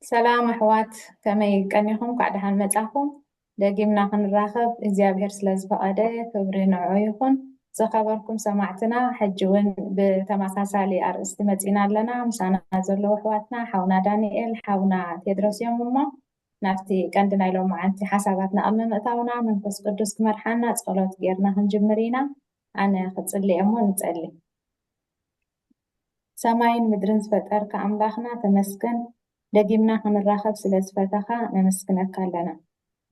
سلام أحوات كما يقنيهم قاعد هالمتاحهم دقيمنا خنراخب إزيابهر سلازفقادة كبرين عيخون زخبركم سمعتنا حجون بتماساسالي أرستمتنا لنا مسانا زلو أحواتنا حاونا دانيئل حاونا تدرس يومما نفتي كندنا لو معنتي حساباتنا أمم أتاونا من فس قدس مرحانا تصلوت غيرنا هنجمرينا أنا ختصلي أمو نتسألي سماين مدرن زفتر كأملاخنا تمسكن دقيمنا خنراخب سلازفتخا نمسكنك لنا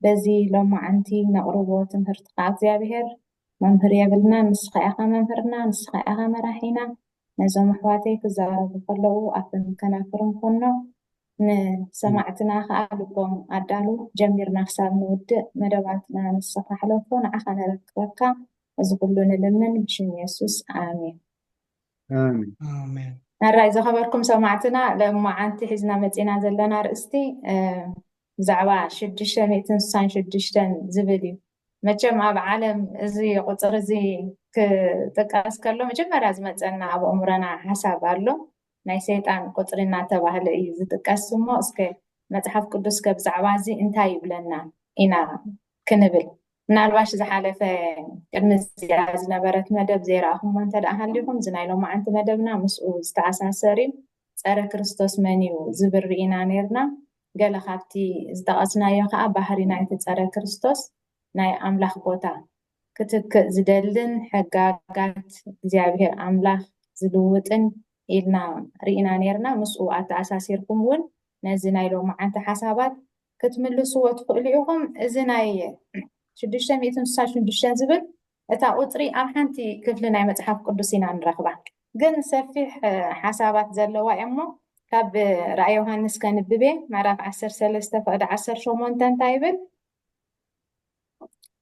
بزي لو معنتي نقربو تمهرت قاعد بهر ممهر يبلنا نسخيقا ممهرنا نسخيقا مراحينا نزوم أحواتي كزارب فلو أفن كنافرن كنو نسمعتنا خالبهم أدالو جميرنا حساب نود مدواتنا نسخة حلوفون عخنا ركبكا وزقلون لمن بشم يسوس آمين آمين. نرى إذا خبركم سمعتنا لما عنتي حزنا متينا زلنا رأستي زعوا شدشتن يتنسان شدشتن زبدي مجمع بعالم زي قطر زي كتقاس كله مجمع لازم تسألنا أبو أمرنا حساب له ناي سيطان قطرنا تباهل إيه زي تقاسمو اسكي متحف قدس كبزعوا زي انتاي بلنا إنا كنبل ምናልባሽ ዝሓለፈ ቅድሚ እዚኣ ዝነበረት መደብ ዘይረኣኹሞ እንተደኣ ሃልይኩም ዝናይሎም መዓንቲ መደብና ምስኡ ዝተኣሳሰር እዩ ፀረ ክርስቶስ መን እዩ ዝብል ርኢና ነርና ገለ ካብቲ ዝጠቐስናዮ ከዓ ባህሪ ናይቲ ፀረ ክርስቶስ ናይ ኣምላኽ ቦታ ክትክእ ዝደልን ሕጋጋት እግዚኣብሔር ኣምላኽ ዝልውጥን ኢልና ርኢና ነርና ምስኡ ኣተኣሳሲርኩም እውን ነዚ ናይሎም መዓንቲ ሓሳባት ክትምልስዎ ትኽእሉ ኢኹም እዚ ናይ 666 ዝብል እታ ቁፅሪ ኣብ ሓንቲ ክፍሊ ናይ መጽሓፍ ቅዱስ ኢና ንረኽባ ግን ሰፊሕ ሓሳባት ዘለዋ እሞ ካብ ራእይ ዮሃንስ ከንብቤ ምዕራፍ 13 ፍቅዲ 18 እንታይ ይብል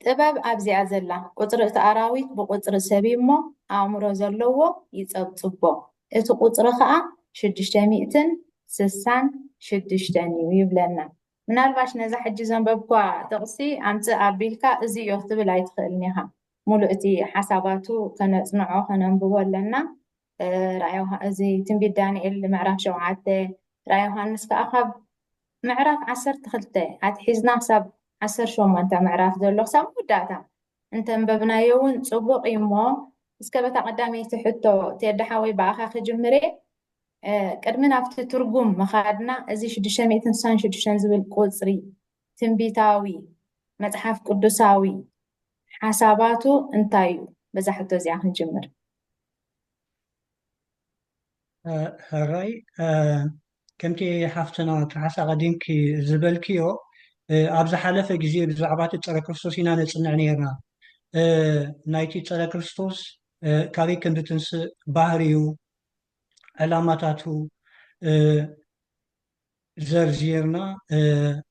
ጥበብ ኣብዚኣ ዘላ ቁፅሪ እቲ ኣራዊት ብቁፅሪ ሰብ እሞ ኣእምሮ ዘለዎ ይፀብፅቦ እቲ ቁፅሪ ከዓ 666 እዩ ይብለና ምናልባሽ ነዛ ሕጂ ዘንበብኳ ጥቕሲ ኣምፅእ ኣቢልካ እዚ እዩ ክትብል ኣይትኽእልኒ ኢኻ ሙሉእ እቲ ሓሳባቱ ከነፅንዖ ከነንብቦ ኣለና እዚ ትንቢት ዳንኤል ምዕራፍ 7 ራእይ ዮሃንስ ከዓ ካብ ምዕራፍ 12 ኣትሒዝና ክሳብ 18 ምዕራፍ ዘሎ ክሳብ መወዳእታ እንተንበብናዮ እውን ፅቡቕ እዩ እሞ እስከ በታ ቀዳመይቲ ሕቶ ተየዳሓ ወይ በኣኻ ክጅምረ ቅድሚ ናብቲ ትርጉም መኻድና እዚ 666 ዝብል ቁፅሪ ትንቢታዊ መጽሓፍ ቅዱሳዊ ሓሳባቱ እንታይ እዩ በዛ ሕቶ እዚኣ ክንጅምር هراي كمتي حفتنا تحسا قديمك زبلكيو أبز حلفة جزير بزعبات ترى كريستوسينا نتصنع نيرنا نايتي ترى كريستوس كاري كندتنس بحريو علاماتاتو زرزيرنا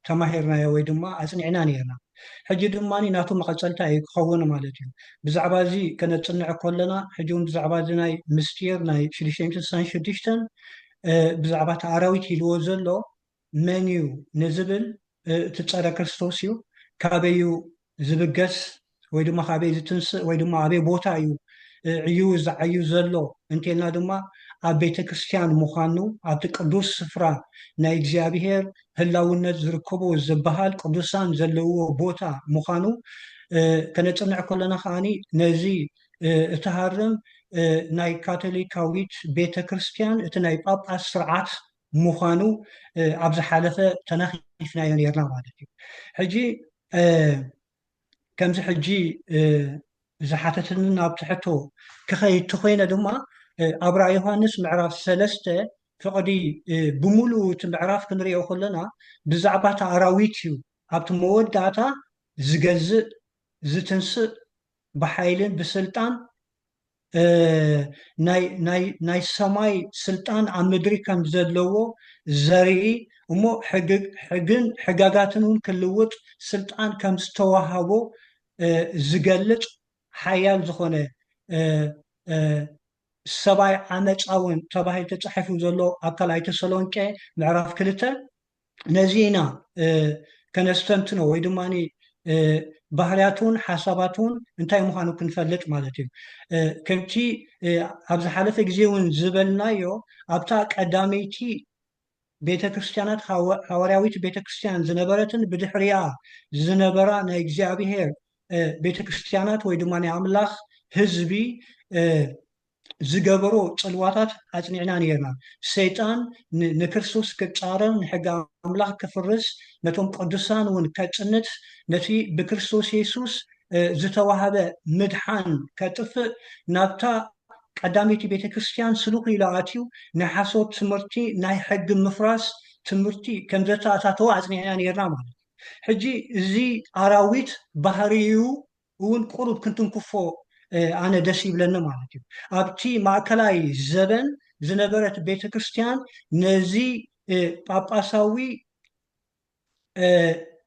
تماهرنا يا ويدما أصنعنا نيرنا حجي دماني ناتو مقصلتا يخون مالتي بزعبا زي كانت تصنع كلنا حجون بزعبا زي مستير ناي شريشين تسان شديشتن بزعبا تعراويت يلو زلو منيو نزبل تتصرى كريستوسيو كابيو زبقس ويدما خابي زتنس ويدما عبي بوتا يو عيوز عيو زلو انتينا دما ኣብ ቤተ ክርስቲያን ምዃኑ ኣብቲ ቅዱስ ስፍራ ናይ እግዚኣብሔር ህላውነት ዝርከቦ ዝበሃል ቅዱሳን ዘለዎ ቦታ ምዃኑ ከነፅንዕ ከለና ከዓኒ ነዚ እትሃርም ናይ ካቶሊካዊት ቤተ ክርስቲያን እቲ ናይ ጳጳስ ስርዓት ምዃኑ ኣብ ዝሓለፈ ተነኺፍናዮ ነርና ማለት እዩ ሕጂ ከምዚ ሕጂ ዝሓተትኒ ናብ ትሕቶ ክኸይድ ተኾይነ ድማ ኣብ ራእይ ዮሃንስ ምዕራፍ 3 ፍቕዲ ብምሉእ እቲ ምዕራፍ ክንሪኦ ከለና ብዛዕባ እታ ኣራዊት እዩ ኣብቲ መወዳእታ ዝገዝእ ዝትንስእ ብሓይልን ብስልጣን ናይ ሰማይ ስልጣን ኣብ ምድሪ ከም ዘለዎ ዘርኢ እሞ ሕግን ሕጋጋትን እውን ክልውጥ ስልጣን ከም ዝተዋሃቦ ዝገልጽ ሓያል ዝኾነ ሰባይ ዓመፃውን ተባሂሉ ተፃሒፉ ዘሎ ኣብ ካልኣይ ተሰሎንቄ ምዕራፍ 2 ነዚ ኢና ከነስተንትኖ ወይ ድማኒ ባህርያቱን ሓሳባቱን እንታይ ምዃኑ ክንፈልጥ ማለት እዩ ከምቲ ኣብ ዝሓለፈ ግዜ እውን ዝበልናዮ ኣብታ ቀዳመይቲ ቤተክርስትያናት ሐዋርያዊት ቤተክርስቲያን ዝነበረትን ብድሕሪያ ዝነበራ ናይ እግዚኣብሔር ቤተክርስትያናት ወይ ድማ ናይ ኣምላኽ ህዝቢ ዝገበሮ ፅልዋታት ኣፅኒዕና ነርና ሰይጣን ንክርስቶስ ክፃረር ንሕጊ ኣምላኽ ክፍርስ ነቶም ቅዱሳን እውን ከፅንት ነቲ ብክርስቶስ የሱስ ዝተዋሃበ ምድሓን ከጥፍእ ናብታ ቀዳሚት ቤተክርስትያን ስሉኽ ኢሉ ኣትዩ ናይ ሓሶት ትምህርቲ ናይ ሕጊ ምፍራስ ትምህርቲ ከም ዘተኣታተወ ኣፅኒዕና ነርና ማለት ሕጂ እዚ ኣራዊት ባህሪኡ እውን ቁሩብ ክንትንክፎ ኣነ ደስ ይብለኒ ማለት እዩ ኣብቲ ማእከላይ ዘበን ዝነበረት ቤተክርስትያን ነዚ ጳጳሳዊ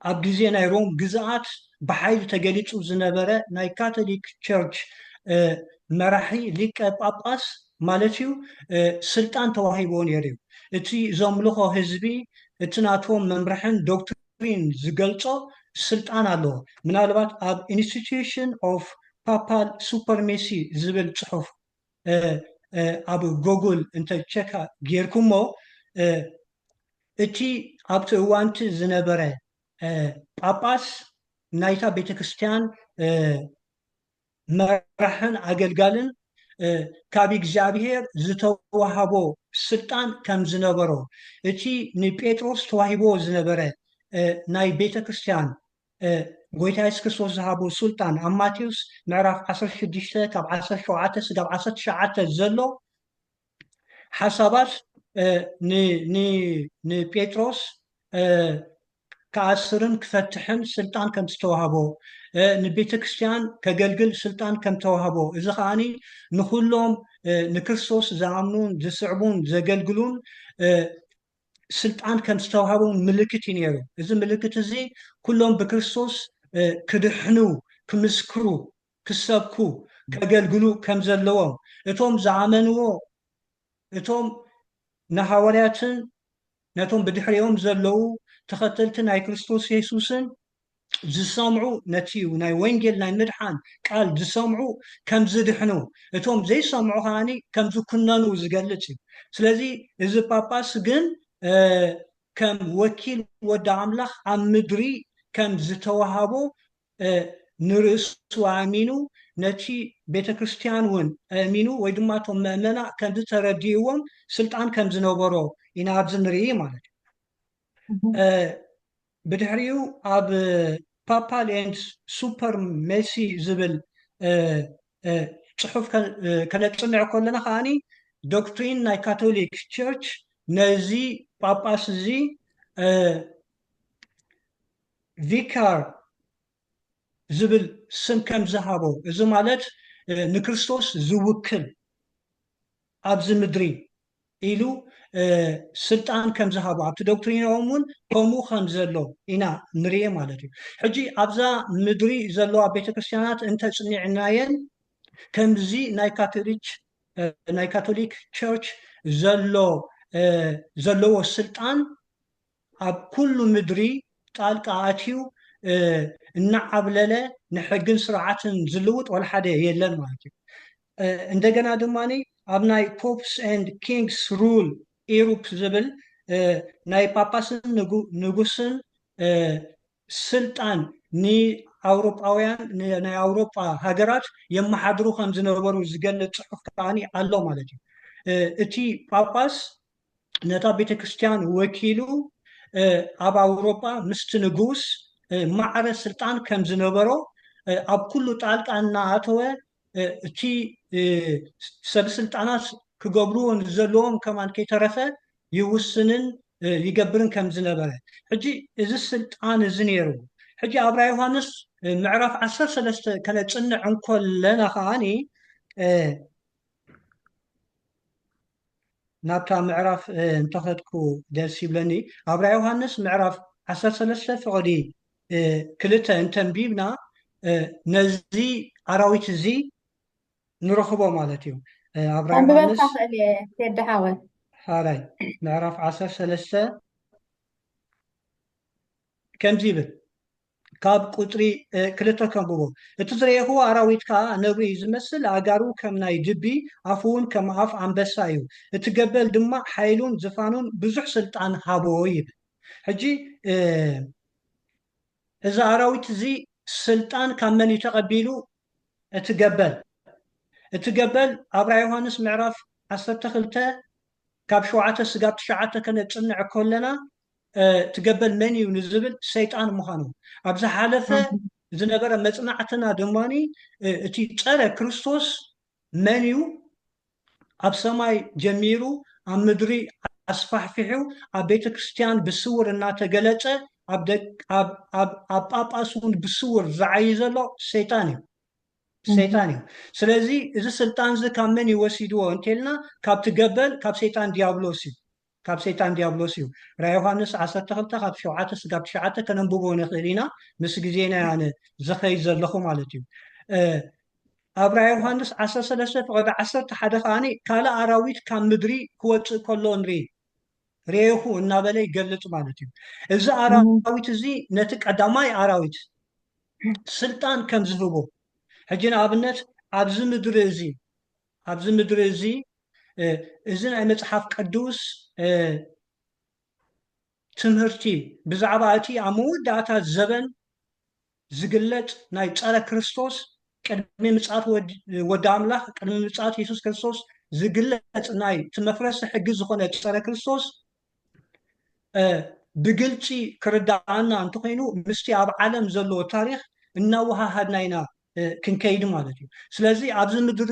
ኣብ ግዜ ናይ ሮም ግዝኣት ብሓይሊ ተገሊፁ ዝነበረ ናይ ካቶሊክ ቸርች መራሒ ሊቀ ጳጳስ ማለት እዩ ስልጣን ተዋሂቦ ነይሩ እዩ እቲ ዘምልኾ ህዝቢ እቲ ናቶም መምርሕን ዶክትሪን ዝገልፆ ስልጣን ኣለዎ ምናልባት ኣብ ኢንስቲትዩሽን ኦፍ ፓፓል ሱፐርሜሲ ዝብል ፅሑፍ ኣብ ጎግል እንተቸካ ጌርኩሞ እቲ ኣብቲ እዋንቲ ዝነበረ ጳጳስ ናይታ ቤተክርስትያን መራሕን ኣገልጋልን ካብ እግዚኣብሔር ዝተዋሃቦ ስልጣን ከም ዝነበሮ እቲ ንጴጥሮስ ተዋሂቦ ዝነበረ ናይ ቤተክርስትያን ጎይታ ኢየሱስ ክርስቶስ ዝሃቦ ስልጣን ኣብ ማቴዎስ ምዕራፍ 16 ካብ 17 ስጋብ 19 ዘሎ ሓሳባት ንጴጥሮስ ከኣስርን ክፈትሕን ስልጣን ከም ዝተዋሃቦ ንቤተ ክርስቲያን ከገልግል ስልጣን ከም ተዋሃቦ እዚ ከዓኒ ንኩሎም ንክርስቶስ ዝኣምኑን ዝስዕቡን ዘገልግሉን ስልጣን ከም ዝተዋሃቦም ምልክት እዩ ነይሩ እዚ ምልክት እዚ ኩሎም ብክርስቶስ ክድሕኑ ክምስክሩ ክሰብኩ ከገልግሉ ከም ዘለዎም እቶም ዝኣመንዎ እቶም ንሃዋርያትን ነቶም ብድሕሪኦም ዘለው ተኸተልቲ ናይ ክርስቶስ የሱስን ዝሰምዑ ነቲ ናይ ወንጌል ናይ ምድሓን ቃል ዝሰምዑ ከም ዝድሕኑ እቶም ዘይሰምዑ ከዓኒ ከም ዝኩነኑ ዝገልፅ እዩ ስለዚ እዚ ጳጳስ ግን ከም ወኪል ወዲ ኣምላኽ ኣብ ምድሪ ከም ዝተዋሃቦ ንርእሱ ኣሚኑ ነቲ ቤተክርስትያን እውን ኣሚኑ ወይ ድማ እቶም መእመና ከም ዝተረድይዎም ስልጣን ከም ዝነበሮ ኢና ኣብዚ ንርኢ ማለት እዩ ብድሕሪኡ ኣብ ፓፓል ኤንድ ሱፐር ሜሲ ዝብል ፅሑፍ ከነፅንዕ ከለና ከዓኒ ዶክትሪን ናይ ካቶሊክ ቸርች ነዚ ጳጳስ እዚ ቪካር ዝብል ስም ከም ዝሃቦ እዚ ማለት ንክርስቶስ ዝውክል ኣብዚ ምድሪ ኢሉ ስልጣን ከም ዝሃቦ ኣብቲ ዶክትሪኖም እውን ከምኡ ከም ዘሎ ኢና ንሪኦ ማለት እዩ ሕጂ ኣብዛ ምድሪ ዘለዋ ቤተክርስትያናት እንተፅኒዕናየን ከምዚ ናይ ካቶሊክ ቸርች ዘለዎ ስልጣን ኣብ ኩሉ ምድሪ ጣልቃ ኣትዩ እናዓብለለ ንሕግን ስርዓትን ዝልውጥ ወላ ሓደ የለን ማለት እዩ እንደገና ድማኒ ኣብ ናይ ፖፕስ ኤንድ ኪንግስ ሩል ኢሮፕ ዝብል ናይ ጳጳስን ንጉስን ስልጣን ንኣውሮጳውያን ናይ ኣውሮጳ ሃገራት የመሓድሩ ከም ዝነበሩ ዝገልፅ ፅሑፍ ከዓኒ ኣሎ ማለት እዩ እቲ ጳጳስ ነታ ቤተክርስትያን ወኪሉ ኣብ ኣውሮጳ ምስቲ ንጉስ ማዕረ ስልጣን ከም ዝነበሮ ኣብ ኩሉ ጣልቃ እናኣተወ እቲ ሰበስልጣናት ክገብርዎን ዘለዎም ከማን ከይተረፈ ይውስንን ይገብርን ከም ዝነበረ ሕጂ እዚ ስልጣን እዚ ነይሩ ሕጂ ኣብ ራእይ ዮሃንስ ምዕራፍ 13 ከነፅንዕ እንከለና ከዓኒ ናብታ ምዕራፍ እንተኸድኩ ደስ ይብለኒ ኣብ ራእይ ዮሃንስ ምዕራፍ 13 ፍቕዲ 2 እንተንቢብና ነዚ ኣራዊት እዚ ንረኽቦ ማለት እዩ ኣብ ራእይ ዮሃንስ ሃራይ ምዕራፍ 13 ከምዚ ይብል ካብ ቁጥሪ ክልተ ከንብቦ እቲ ዝረአኹ ኣራዊት ከዓ ነብሪ ዝመስል ኣጋሩ ከም ናይ ድቢ ኣፉ እውን ከም ኣፍ ኣንበሳ እዩ እቲ ገበል ድማ ሓይሉን ዝፋኑን ብዙሕ ስልጣን ሃቦ ይብል ሕጂ እዚ ኣራዊት እዚ ስልጣን ካብ መን እዩ ተቐቢሉ እቲ ገበል ኣብ ራእይ ዮሃንስ ምዕራፍ 12 ካብ 7 ስጋብ 9 ከነፅንዕ ከለና ትገበል መን እዩ ንዝብል ሰይጣን ምዃኑ ኣብ ዝሓለፈ ዝነበረ መፅናዕትና ድማኒ እቲ ፀረ ክርስቶስ መን እዩ ኣብ ሰማይ ጀሚሩ ኣብ ምድሪ ኣስፋሕፊሑ ኣብ ቤተ ክርስቲያን ብስውር እናተገለፀ ኣብ ጳጳስ እውን ብስውር ዝዓይ ዘሎ ሰይጣን እዩ ስለዚ እዚ ስልጣን እዚ ካብ መን ይወሲድዎ እንተልና ካብቲ ገበል ካብ ሰይጣን ዲያብሎስ እዩ ራእይ ዮሃንስ 12 ካብ 7 ስጋብ 9 ከነንብቦ ንኽእል ኢና ምስ ግዜና ያነ ዝኸይ ዘለኹ ማለት እዩ ኣብ ራእይ ዮሃንስ 13 ፍቅዲ 11 ከዓኒ ካልእ ኣራዊት ካብ ምድሪ ክወፅእ ከሎ ንርኢ ሬኹ እናበለ ይገልፅ ማለት እዩ እዚ ኣራዊት እዚ ነቲ ቀዳማይ ኣራዊት ስልጣን ከም ዝህቦ ሕጂ ንኣብነት ኣብዚ ምድሪ እዚ እዚ ናይ መፅሓፍ ቅዱስ ትምህርቲ ብዛዕባ እቲ ኣብ መወዳእታ ዘበን ዝግለፅ ናይ ፀረ ክርስቶስ ቅድሚ ምፅኣት ወዲ ኣምላኽ ቅድሚ ምፅኣት ኢየሱስ ክርስቶስ ዝግለፅ ናይ መፍረሲ ሕጊ ዝኾነ ፀረ ክርስቶስ ብግልፂ ክርዳኣና እንተኮይኑ ምስቲ ኣብ ዓለም ዘለዎ ታሪክ እናወሃሃድና ኢና ክንከይድ ማለት እዩ ስለዚ ኣብዚ ምድሪ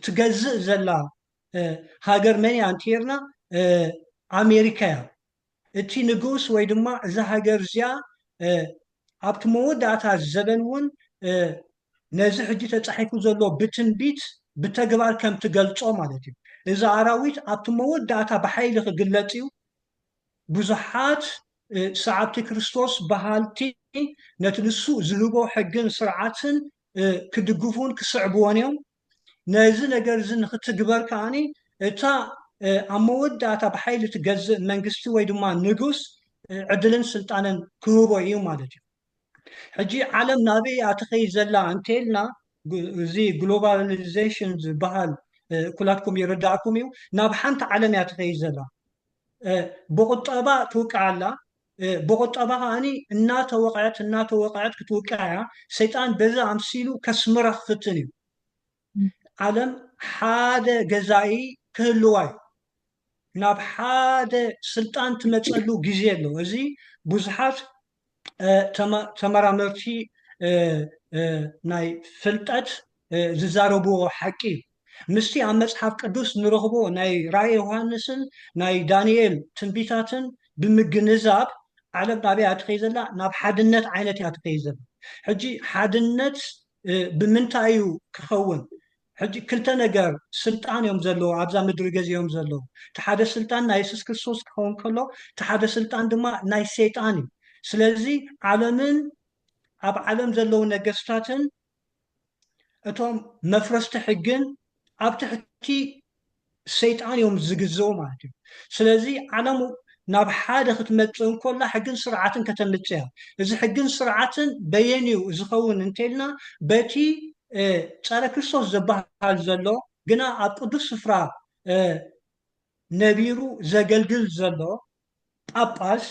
ትገዝእ ዘላ ሃገር መን እያ እንተርና ኣሜሪካ እያ እቲ ንጉስ ወይ ድማ እዛ ሃገር እዚኣ ኣብቲ መወዳእታ ዘበን እውን ነዚ ሕጂ ተፃሒፉ ዘሎ ብትንቢት ብተግባር ከም ትገልፆ ማለት እዩ እዚ ኣራዊት ኣብቲ መወዳእታ ብሓይሊ ክግለፅ እዩ ብዙሓት ሰዓብቲ ክርስቶስ በሃልቲ ነቲ ንሱ ዝህቦ ሕግን ስርዓትን ክድግፉን ክስዕብዎን እዮም ነዚ ነገር እዚ ንክትግበር ከዓኒ እታ ኣብ መወዳእታ ብሓይሊ ትገዝእ መንግስቲ ወይ ድማ ንጉስ ዕድልን ስልጣንን ክህቦ እዩ ማለት እዩ ሕጂ ዓለም ናበይ እያ ትኸይድ ዘላ እንተኢልና እዚ ግሎባላይዜሽን ዝበሃል ኩላትኩም ይርዳእኩም እዩ ናብ ሓንቲ ዓለም እያ ትኸይድ ዘላ ብቁጠባ ትውቃዕ ኣላ ብቁጠባ ከዓኒ እናተወቅዐት ክትውቃዕ እያ ሰይጣን በዚ ኣምሲሉ ከስምራ ክፍትን እዩ ዓለም ሓደ ገዛኢ ክህልዋ እዩ ናብ ሓደ ስልጣን ትመፀሉ ግዜ ኣሎ እዚ ብዙሓት ተመራመርቲ ናይ ፍልጠት ዝዛረብዎ ሓቂ እዩ ምስቲ ኣብ መፅሓፍ ቅዱስ ንረኽቦ ናይ ራእይ ዮሃንስን ናይ ዳንኤል ትንቢታትን ብምግንዛብ ዓለም ናበይ እያ ትኸይድ ዘላ ናብ ሓድነት ዓይነት እያ ትኸይድ ዘላ ሕጂ ሓድነት ብምንታይ እዩ ክኸውን ሕጂ ክልተ ነገር ስልጣን እዮም ዘለዎ ኣብዛ ምድሪ ገዚኦም ዘለዎ እቲ ሓደ ስልጣን ናይ የሱስ ክርስቶስ ክኸውን ከሎ እቲ ሓደ ስልጣን ድማ ናይ ሰይጣን እዩ ስለዚ ዓለምን ኣብ ዓለም ዘለው ነገስታትን እቶም መፍረስቲ ሕግን ኣብ ትሕቲ ሰይጣን እዮም ዝግዝኡ ማለት እዩ ስለዚ ዓለም ናብ ሓደ ክትመፅእ እንከላ ሕግን ስርዓትን ከተምፅእ እያ እዚ ሕግን ስርዓትን በየንዩ ዝኸውን እንተኢልና በቲ ፀረ ክርስቶስ ዝበሃል ዘሎ ግና ኣብ ቅዱስ ስፍራ ነቢሩ ዘገልግል ዘሎ ጳጳስ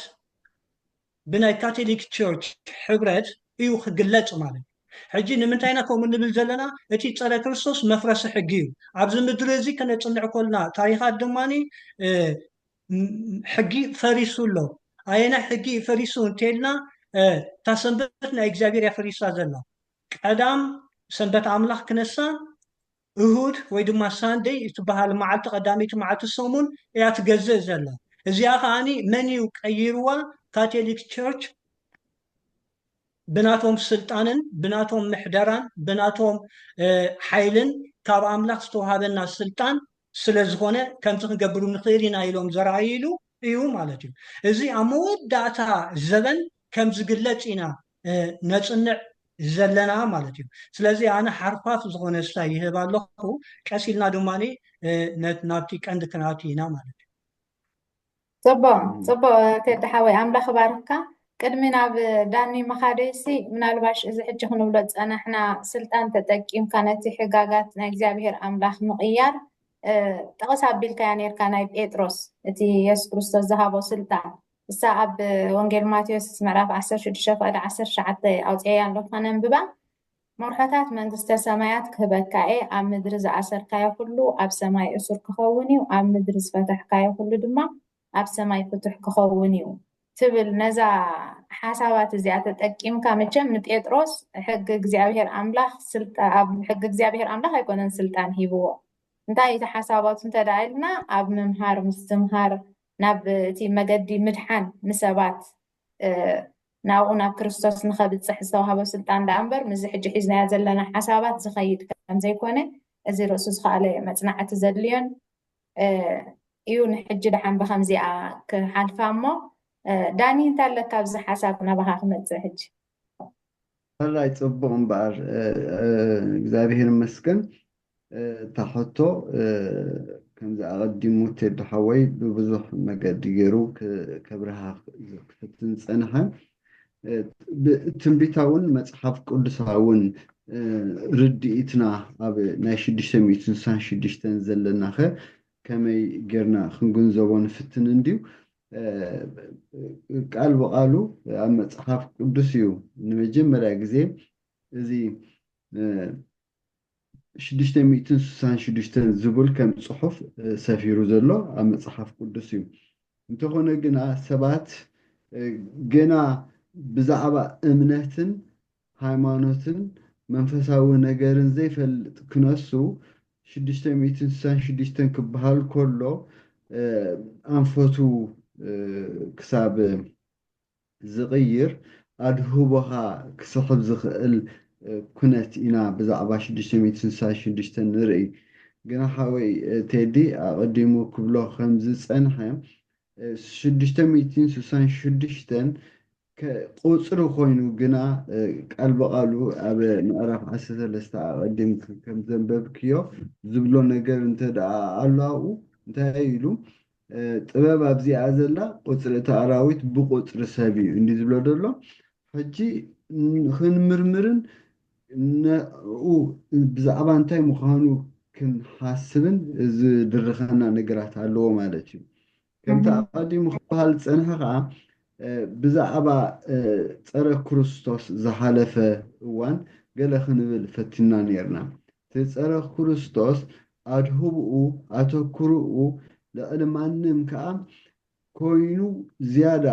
ብናይ ካቶሊክ ቸርች ሕብረት እዩ ክግለፅ ማለት እዩ ሕጂ ንምንታይ ኢና ከምኡ ንብል ዘለና እቲ ፀረ ክርስቶስ መፍረሲ ሕጊ እዩ ኣብዚ ምድሪ እዚ ከነፅንዕ ከለና ታሪካት ድማኒ ሕጊ ፈሪሱ ኣሎ ኣየናይ ሕጊ ፈሪሱ እንተኢልና እታ ሰንበት ናይ እግዚኣብሔር እያ ፈሪሳ ዘላ ቀዳም ሰንበት ኣምላኽ ክነሳ እሁድ ወይ ድማ ሳንደይ እትበሃል መዓልቲ ቀዳሚቲ መዓልቲ ሰሙን እያ ትገዝእ ዘላ እዚኣ ከዓኒ መን እዩ ቀይርዋ ካቶሊክ ቸርች ብናቶም ስልጣንን ብናቶም ምሕደራን ብናቶም ሓይልን ካብ ኣምላኽ ዝተዋሃበና ስልጣን ስለዝኾነ ከምዚ ክንገብሩ ንኽእል ኢና ኢሎም ዘረኣይሉ እዩ ማለት እዩ እዚ ኣብ መወዳእታ ዘበን ከም ዝግለፅ ኢና ነፅንዕ ዘለና ማለት እዩ ስለዚ ኣነ ሓርፋፍ ዝኾነ ስታይ ይህብ ኣለኹ ቀሲልና ድማኒ ናብቲ ቀንዲ ክንኣቱ ኢና ማለት እዩ ፅቡቅ ቴዲ ሓወይ ኣምላኽ ባርካ ቅድሚ ናብ ዳኒ መኻደሲ ምናልባሽ እዚ ሕጂ ክንብሎ ፀናሕና ስልጣን ተጠቂምካ ነቲ ሕጋጋት ናይ እግዚኣብሔር ኣምላኽ ምቕያር ጠቐስ ኣቢልካያ ነርካ ናይ ጴጥሮስ እቲ የሱስ ክርስቶስ ዝሃቦ ስልጣን እሳ ኣብ ወንጌል ማቴዎስ ምዕራፍ 16 ፍቅዲ 19 ኣውፅአያ ኣሎ ከነንብባ መርሖታት መንግስተ ሰማያት ክህበካ እየ ኣብ ምድሪ ዝኣሰርካዮ ኩሉ ኣብ ሰማይ እሱር ክኸውን እዩ ኣብ ምድሪ ዝፈትሕካዮ ኩሉ ድማ ኣብ ሰማይ ፍቱሕ ክኸውን እዩ ትብል ነዛ ሓሳባት እዚኣ ተጠቂምካ መቸም ንጴጥሮስ ሕጊ እግዚኣብሔር ኣምላኽ ኣብ ሕጊ እግዚኣብሔር ኣምላኽ ኣይኮነን ስልጣን ሂብዎ እንታይ እቲ ሓሳባቱ እንተደኣ ኢልና ኣብ ምምሃር ምስትምሃር ናብ እቲ መገዲ ምድሓን ንሰባት ናብኡ ናብ ክርስቶስ ንኸብፅሕ ዝተዋሃቦ ስልጣን ዳ እምበር ምዚ ሕጂ ሒዝናዮ ዘለና ሓሳባት ዝኸይድ ከም ዘይኮነ እዚ ርእሱ ዝኸኣለ መፅናዕቲ ዘድልዮን እዩ ንሕጂ ድሓን ብከምዚኣ ክሓልፋ እሞ ዳኒ እንታይ ኣለካ ኣብዚ ሓሳብ ናባኻ ክመፅእ ሕጂ والله يتصبغ مبار እግዚአብሔር ይመስገን ታሕቶ ከምዚ ኣቐዲሙ ተድሓወይ ብብዙሕ መገዲ ገይሩ ከብርሃ ክፍትን ፀንሐ ትንቢታውን መፅሓፍ ቅዱሳውን ርድኢትና ኣብ ናይ 666 ዘለናኸ ከመይ ጌርና ክንግንዘቦ ንፍትን እንድዩ ቃል በቃሉ ኣብ መፅሓፍ ቅዱስ እዩ ንመጀመርያ ግዜ እዚ 666 ዝብል ከም ፅሑፍ ሰፊሩ ዘሎ ኣብ መፅሓፍ ቅዱስ እዩ እንተኾነ ግና ሰባት ገና ብዛዕባ እምነትን ሃይማኖትን መንፈሳዊ ነገርን ዘይፈልጥ ክነሱ 666 ክበሃል ከሎ ኣንፈቱ ክሳብ ዝቕይር ኣድህቦኻ ክስሕብ ዝኽእል ኩነት ኢና ብዛዕባ 666 ንርኢ ግና ሓወይ ቴዲ ኣቐዲሙ ክብሎ ከምዚ ፀንሐ 666 ቁፅሪ ኮይኑ ግና ቃል በቃሉ ኣብ ምዕራፍ 13 ኣቐዲም ከም ዘንበብክዮ ዝብሎ ነገር እንተደኣ ኣላኡ እንታይ ኢሉ ጥበብ ኣብዚኣ ዘላ ቁፅሪ እቲ ኣራዊት ብቁፅሪ ሰብ እዩ እንዲ ዝብሎ ደሎ ሕጂ ክንምርምርን ብዛዕባ እንታይ ምዃኑ ክንሓስብን ዝድርኸና ነገራት ኣለዎ ማለት እዩ ከምቲ ኣቐዲሙ ክበሃል ዝፀንሐ ከዓ ብዛዕባ ፀረ ክርስቶስ ዝሓለፈ እዋን ገለ ክንብል ፈቲና ነርና እቲ ፀረ ክርስቶስ ኣድህብኡ ኣተኩርኡ ልዕሊ ማንም ከዓ ኮይኑ ዝያዳ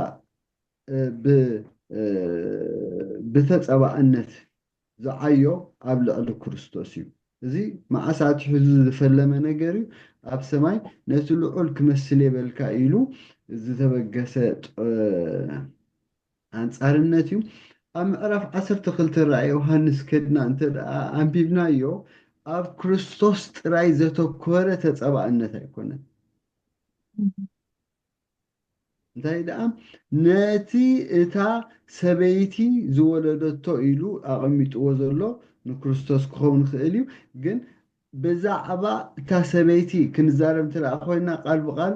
ብተፀባእነት ዝዓዮ ኣብ ልዕሊ ክርስቶስ እዩ እዚ መዓሳት ሒዙ ዝፈለመ ነገር እዩ ኣብ ሰማይ ነቲ ልዑል ክመስል የበልካ ኢሉ ዝተበገሰ ኣንፃርነት እዩ ኣብ ምዕራፍ 12 ራእይ ዮሃንስ ከድና እንተ ኣንቢብናዮ ኣብ ክርስቶስ ጥራይ ዘተኮረ ተፀባእነት ኣይኮነን እንታይ ደኣ ነቲ እታ ሰበይቲ ዝወለደቶ ኢሉ ኣቐሚጥዎ ዘሎ ንክርስቶስ ክኸውን ክእል እዩ ግን ብዛዕባ እታ ሰበይቲ ክንዛረብ እንተደኣ ኮይና ቃል ብቃል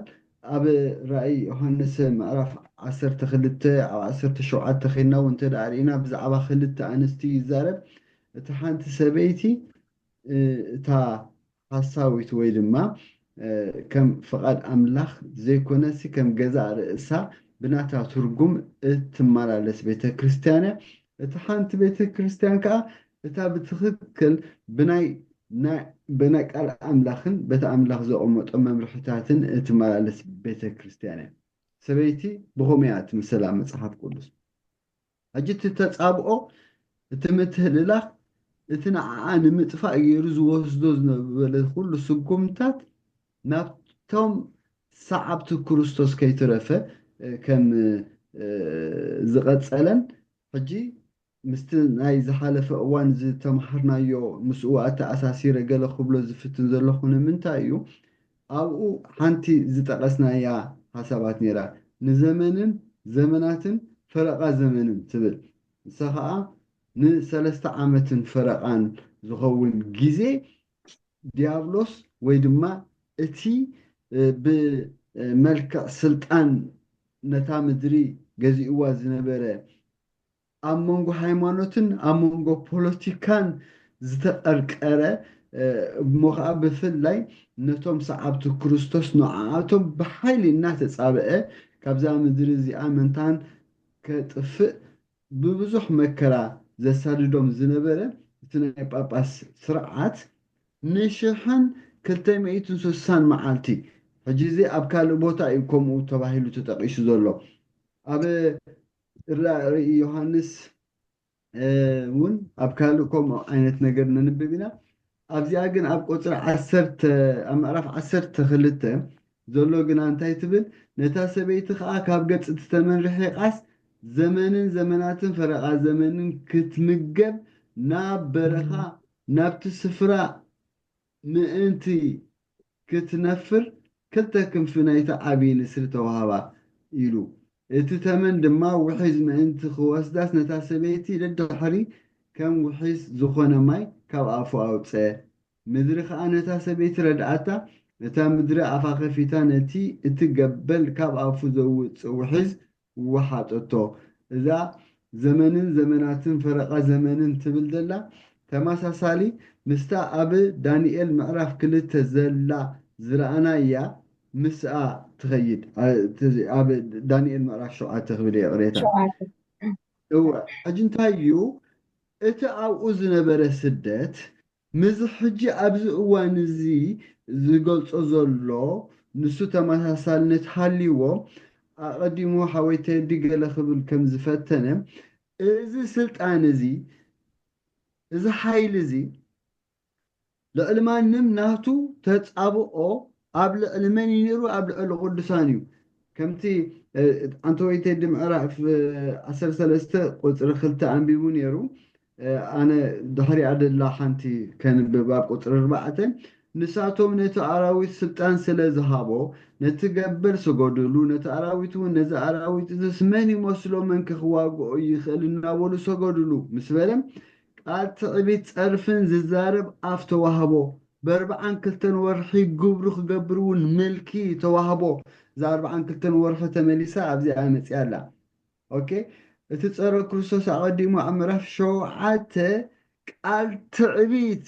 ኣብ ራእይ ዮሃንስ ምዕራፍ 12 ኣብ 17 ኸይድና እውን እንተደኣ ርኢና ብዛዕባ ክልተ ኣንስቲ ይዛረብ እቲ ሓንቲ ሰበይቲ እታ ሓሳዊት ወይ ድማ ከም ፍቃድ ኣምላኽ ዘይኮነሲ ከም ገዛ ርእሳ ብናታ ትርጉም እትመላለስ ቤተክርስትያን እቲ ሓንቲ ቤተክርስትያን ከዓ እታ ብትክክል ብናይ ቃል ኣምላኽን በቲ ኣምላኽ ዘቐመጦ መምርሕታትን እትመላለስ ቤተክርስትያን እያ ሰበይቲ ብኸመይ እያ ትምሰላ መፅሓፍ ቅዱስ ሕጂ እቲ ተፃብኦ እቲ ምትህልላኽ እቲ ንዓዓ ንምጥፋእ ገይሩ ዝወስዶ ዝነበረ ኩሉ ስጉምታት ናብቶም ሰዓብቲ ክርስቶስ ከይትረፈ ከም ዝቐፀለን ሕጂ ምስቲ ናይ ዝሓለፈ እዋን ዝተምሃርናዮ ምስኡ ኣተኣሳሲረ ገለ ክብሎ ዝፍትን ዘለኹ ንምንታይ እዩ ኣብኡ ሓንቲ ዝጠቐስናያ ሓሳባት ነይራ ንዘመንን ዘመናትን ፈረቓ ዘመንን ትብል ንሳ ከዓ ን3 ዓመትን ፈረቓን ዝኸውን ግዜ ዲያብሎስ ወይ ድማ እቲ ብመልክዕ ስልጣን ነታ ምድሪ ገዚእዋ ዝነበረ ኣብ መንጎ ሃይማኖትን ኣብ መንጎ ፖለቲካን ዝተቐርቀረ እሞ ከዓ ብፍላይ ነቶም ሰዓብቲ ክርስቶስ ንዓኣቶም ብሓይሊ እናተፃብአ ካብዛ ምድሪ እዚኣ መንታን ከጥፍእ ብብዙሕ መከራ ዘሳድዶም ዝነበረ እቲ ናይ ጳጳስ ስርዓት ን1,260 መዓልቲ ሕጂ እዚ ኣብ ካልእ ቦታ እዩ ከምኡ ተባሂሉ ተጠቂሱ ዘሎ ኣብ ራእይ ዮሃንስ እውን ኣብ ካልእ ከምኡ ዓይነት ነገር ነንብብ ኢና ኣብዚኣ ግን ኣብ ቁፅሪ 10 ኣብ ምዕራፍ 12 ዘሎ ግና እንታይ ትብል ነታ ሰበይቲ ከዓ ካብ ገፅ ተመን ርሒቓስ ዘመንን ዘመናትን ፈረቓ ዘመንን ክትምገብ ናብ በረኻ ናብቲ ስፍራ ምእንቲ ክትነፍር 2 ክንፊ ናይቲ ዓብዪ ንስሪ ተዋህባ ኢሉ እቲ ተመን ድማ ውሒዝ ምእንቲ ክወስዳስ ነታ ሰበይቲ ደድሕሪ ከም ውሒዝ ዝኾነ ማይ ካብ ኣፉ ኣውፅአ ምድሪ ከዓ ነታ ሰበይቲ ረድኣታ ነታ ምድሪ ኣፋ ከፊታ ነቲ እትገበል ካብ ኣፉ ዘውፅእ ውሒዝ ወሓጠቶ እዛ ዘመንን ዘመናትን ፈረቓ ዘመንን ትብል ዘላ ተመሳሳሊ ምስታ ኣብ ዳንኤል ምዕራፍ 2 ዘላ ዝረኣና እያ ምስኣ ትኸይድ ኣብ ዳንኤል ምዕራፍ 7 ክብል እየ ቅሬታ እወ ሕጂ እንታይ እዩ እቲ ኣብኡ ዝነበረ ስደት ምዝ ሕጂ ኣብዚ እዋን እዚ ዝገልፆ ዘሎ ንሱ ተመሳሳልነት ሃልይዎ ኣቐዲሙ ሓወይተይ ዲ ገለ ክብል ከም ዝፈተነ እዚ ስልጣን እዚ እዚ ሓይሊ እዚ ልዕሊ ማንም ናቱ ተፃብኦ ኣብ ልዕሊ መን እዩ ነይሩ ኣብ ልዕሊ ቅዱሳን እዩ ከምቲ ኣንተ ወይተይ ዲ ምዕራፍ 13 ቁፅሪ 2 ኣንቢቡ ነይሩ ኣነ ድሕሪኣ ደላ ሓንቲ ከንብብ ኣብ ቁፅሪ 4 ንሳቶም ነቲ ኣራዊት ስልጣን ስለ ዝሃቦ ነቲ ገበር ሰገድሉ ነቲ ኣራዊት እውን ነዚ ኣራዊት እዚስ መን ይመስሎ መን ክዋግኦ ይኽእል እናበሉ ሰገድሉ ምስ በለ ቃል ትዕቢት ፀርፍን ዝዛረብ ኣፍ ተዋህቦ ብ42 ወርሒ ግብሩ ክገብር እውን ምልኪ ተዋህቦ እዛ 42 ወርሒ ተመሊሳ ኣብዚኣ መፅያ ኣላ ኦኬ እቲ ፀረ ክርስቶስ ኣቐዲሙ ኣብ ምዕራፍ 7 ቃል ትዕቢት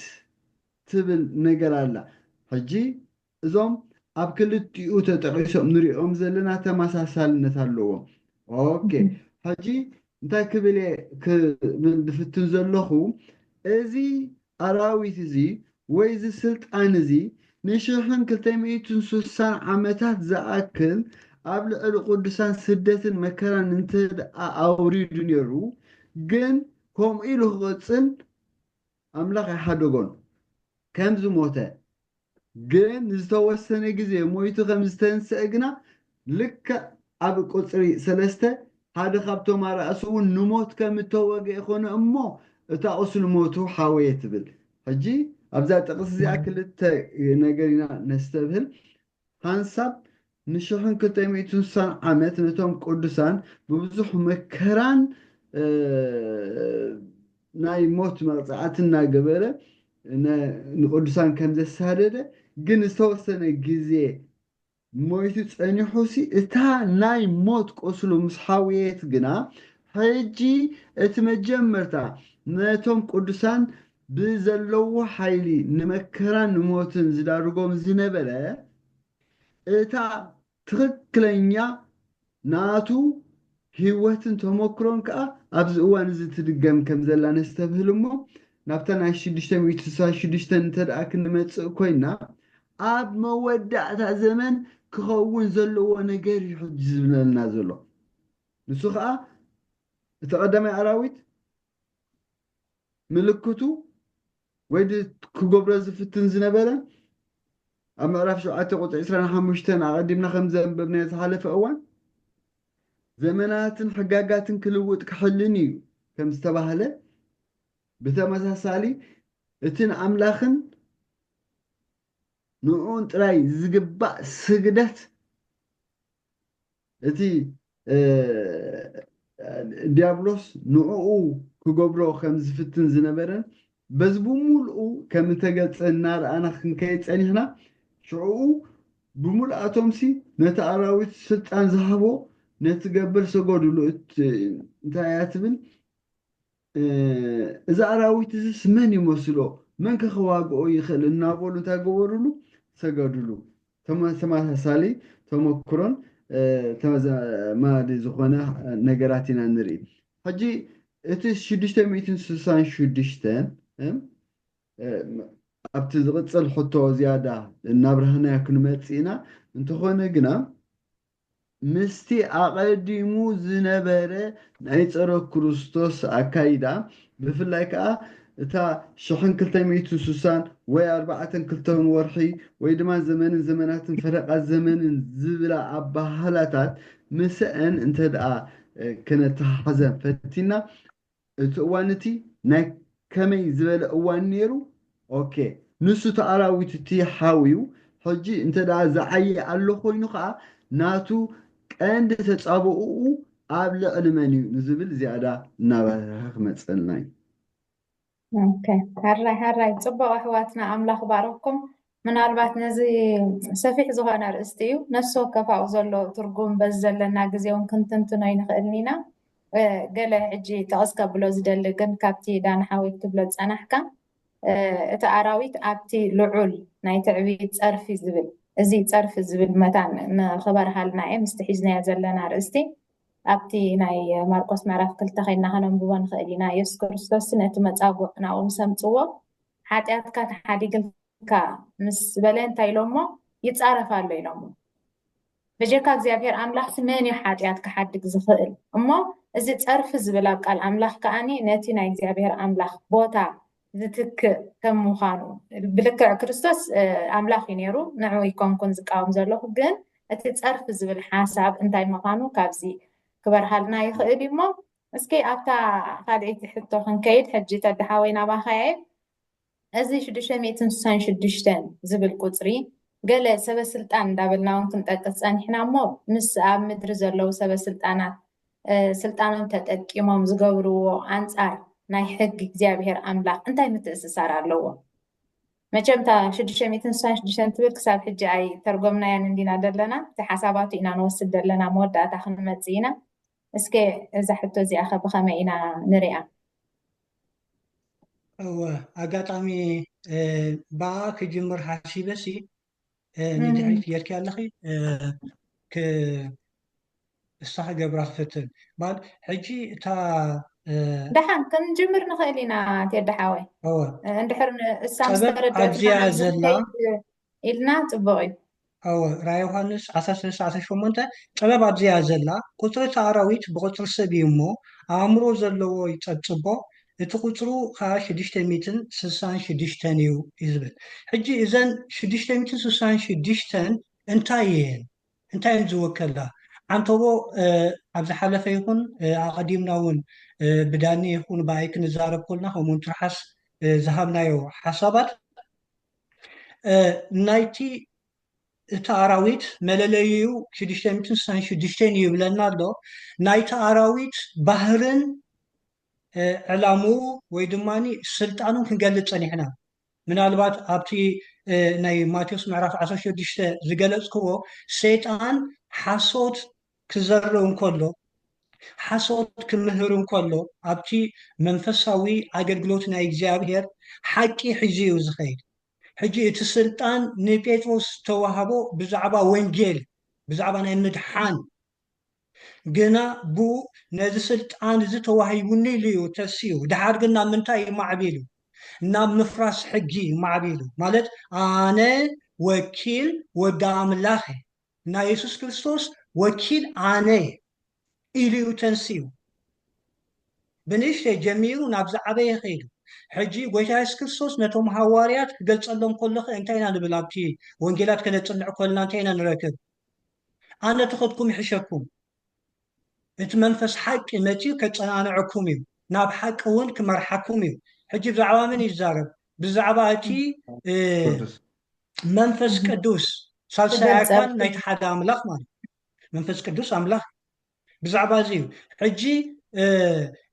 ትብል ነገር ኣላ ሕጂ እዞም ኣብ ክልቲኡ ተጠቂሶም ንሪኦም ዘለና ተመሳሳልነት ኣለዎም ኦኬ ሕጂ እንታይ ክብል ክብል ድፍትን ዘለኹ እዚ ኣራዊት እዚ ወይ እዚ ስልጣን እዚ ን1,260 ዓመታት ዝኣክል ኣብ ልዕሊ ቅዱሳን ስደትን መከራን እንተደኣ ኣውሪዱ ነይሩ ግን ከምኡ ኢሉ ክቕፅል ኣምላኽ ኣይሓደጎን ከም ዝሞተ ግን ዝተወሰነ ግዜ ሞይቱ ከም ዝተንስአ ግና ልክዕ ኣብ ቁፅሪ 3 ሓደ ካብቶም ኣርእሱ እውን ንሞት ከም እተወግአ ኮነ እሞ እታ ቁስሊ ሞቱ ሓወየ ትብል ሕጂ ኣብዛ ጥቕስ እዚኣ ክልተ ነገር ኢና ነስተብህል ሃንሳብ ን1,260 ዓመት ነቶም ቅዱሳን ብብዙሕ መከራን ናይ ሞት መቕፅዓት እናገበረ ንቅዱሳን ከም ዘሳደደ ግን ዝተወሰነ ግዜ ሞይቱ ፀኒሑሲ እታ ናይ ሞት ቆስሉ ምስ ሓውየት ግና ሕጂ እቲ መጀመርታ ነቶም ቅዱሳን ብዘለዎ ሓይሊ ንመከራን ንሞትን ዝዳርጎም ዝነበረ እታ ትክክለኛ ናቱ ሂወትን ተመክሮን ከዓ ኣብዚ እዋን እዚ ትድገም ከም ዘላ ነስተብህል እሞ ናብታ ናይ 666 እንተደኣ ክንመፅእ ኮይና ኣብ መወዳእታ ዘመን ክኸውን ዘለዎ ነገር እዩ ሕጂ ዝብለና ዘሎ ንሱ ከዓ እቲ ቀዳማይ ኣራዊት ምልክቱ ወይ ክገብሮ ዝፍትን ዝነበረ ኣብ ምዕራፍ 7 ቁፅሪ 25 ኣቐዲምና ከም ዘንበብና ዝሓለፈ እዋን ዘመናትን ሕጋጋትን ክልውጥ ክሕልን እዩ ከም ዝተባህለ ብተመሳሳሊ እቲ ንኣምላኽን ንዑን ጥራይ ዝግባእ ስግደት እቲ ዲያብሎስ ንዕኡ ክገብሮ ከም ዝፍትን ዝነበረን በዚ ብምሉኡ ከም ተገልፀ እናረኣና ክንከይድ ፀኒሕና ሽዑኡ ብምሉኣቶምሲ ነቲ ኣራዊት ስልጣን ዝሃቦ ነቲ ገበር ሰገድሉ እንታይ እያ ትብል إذا أراويت من يمثلو من كخواقو يخل النابول تاقورلو سجدلو تما سالي تمكرون تما ما دي زخونا نجاراتنا نري حجي إتش شدشتن ميتين سوسان شدشتن أبتزغت الحطو زيادة النابرهنا يكون متسينا انتخونا جنا مستي أقدمو زنبرة نايترو كروستوس أكايدا بفلاي كا تا شحن كلتميتو سوسان وي 4 كلتون ورحي وي دما زمنات فرق الزمن زبلا أبهالاتات مسأن انت دا كانت حزن فتينا تقوانتي نا كمي زبل أوان نيرو أوكي نسو تأراوي تتي حاويو حجي انت دا زعي ألو خوينو خا ناتو عند تتصابؤوا قبل المنيو نزبل زيادة نبهك مثلناي اوكي هراي ፅቡቅ ኣሕዋትና ኣምላኽ ባረኩም ምናልባት ነዚ ሰፊሕ ዝኾነ ርእስቲ እዩ ነፍሲ ወከፍ ኣብኡ ዘሎ ትርጉም በዚ ዘለና ግዜ እውን ክንትንትኖ ይንኽእል ኢና ገለ ሕጂ ጠቐስ ከብሎ ዝደሊ ግን ካብቲ ዳንሓዊ ክትብሎ ዝፀናሕካ እቲ ኣራዊት ኣብቲ ልዑል ናይ ትዕቢት ፀርፊ ዝብል እዚ ፀርፊ ዝብል መታን ንኽበርሃልና እየ ምስቲ ሒዝናዮ ዘለና ርእስቲ ኣብቲ ናይ ማርቆስ ምዕራፍ 2 ከይድና ከነንብቦ ንኽእል ኢና ኢየሱስ ክርስቶስ ነቲ መፃጉዕ ናብኡ ምስ ኣምፅዎ ሓጢኣትካ ተሓዲግልካ ምስ በለ እንታይ ኢሎሞ ይፃረፍ ኣሎ ኢሎሞ በጀካ እግዚኣብሔር ኣምላኽ መን እዩ ሓጢኣት ክሓድግ ዝኽእል እሞ እዚ ፀርፊ ዝብል ኣብ ቃል ኣምላኽ ከዓኒ ነቲ ናይ እግዚኣብሔር ኣምላኽ ቦታ ዝትክእ ከም ምዃኑ ብልክዕ ክርስቶስ ኣምላኽ እዩ ነይሩ ንዑ ይኮንኩን ዝቃወም ዘለኹ ግን እቲ ፀርፊ ዝብል ሓሳብ እንታይ ምዃኑ ካብዚ ክበርሃልና ይኽእል እሞ እስኪ ኣብታ ካልአይቲ ሕቶ ክንከይድ ሕጂ ተድሓወይና ባኸየ እዚ 666 ዝብል ቁፅሪ ገለ ሰበስልጣን እንዳበልና እውን ክንጠቅስ ፀኒሕና እሞ ምስ ኣብ ምድሪ ዘለው ሰበስልጣናት ስልጣኖም ተጠቂሞም ዝገብርዎ ኣንፃር ናይ ሕጊ እግዚኣብሔር ኣምላኽ እንታይ ምትእስሳር ኣለዎ መቸም እታ 666 ትብል ክሳብ ሕጂ ኣይ ተርጎምናያን እንዲና ዘለና እቲ ሓሳባቱ ኢና ንወስድ ዘለና መወዳእታ ክንመፅእ ኢና እስኪ እዛ ሕቶ እዚኣ ኸ ብኸመይ ኢና ንሪኣ ኣጋጣሚ በኣ ክጅምር ሓሲበሲ ንድሕሪት ጌርኪ ኣለኺ እስታሕ ገብራ ክፍትን ባል ሕጂ እታ دحين كنجمر نخلينا تيدحاوي اندحر السام أجزاء زلا إلنا تبغي راي يوحنس أساس شومنتا طلب أجزاء زلا قطر تعراويت بقطر سبيمو أمرو زلو يتصبو تقطرو خا 666 يو إزبل حجي إذن 666 انتاين زوكلا عنتو أبز حلفة يكون قديمنا ون بداني يكون بايك نزارب كلنا هم منترحس ذهبنا يو حسابات نايتي تاراويت ملاليو 666 يبلنا له نايت تاراويت بحرن علامو ويدماني سلطانو كنقلت صنيحنا من البات ابتي ناي ماتيوس معرف 16 زغلصكو شيطان حسود كزرون كله حسود كمهرون كله ابتي منفساوي اغلغلوت ناي እግዚአብሔር حقي حجيو زخيد حجي السلطان نبيتروس توهبو بزعبا وانجيل بزعبا ناي مدحان جنا بو نزي سلطان زي توهيبوني ليو تسيو دحار قلنا منتاي معبيلو ناب مفراس حجي معبيلو مالت انا وكيل ودام الله نا يسوس كريستوس وكيل انا إليو تنسيو بنشتي جميل نابز عباية خيدو حجي ويتا يسوس كريستوس نتوم حواريات قلت لهم كل انتينا نبلابتي وانجيلات كانت تصنع كلنا انتينا نركب انا تاخذكم يحشكم انت منفس حق متي كتصنعنعكم يو ناب حق ون كمرحكم يو حجي بزعبا من يزارب بزعباتي منفس قدوس سالسا كان نايت حدا املاخ مالي منفس قدوس املاخ بزعبا زيو حجي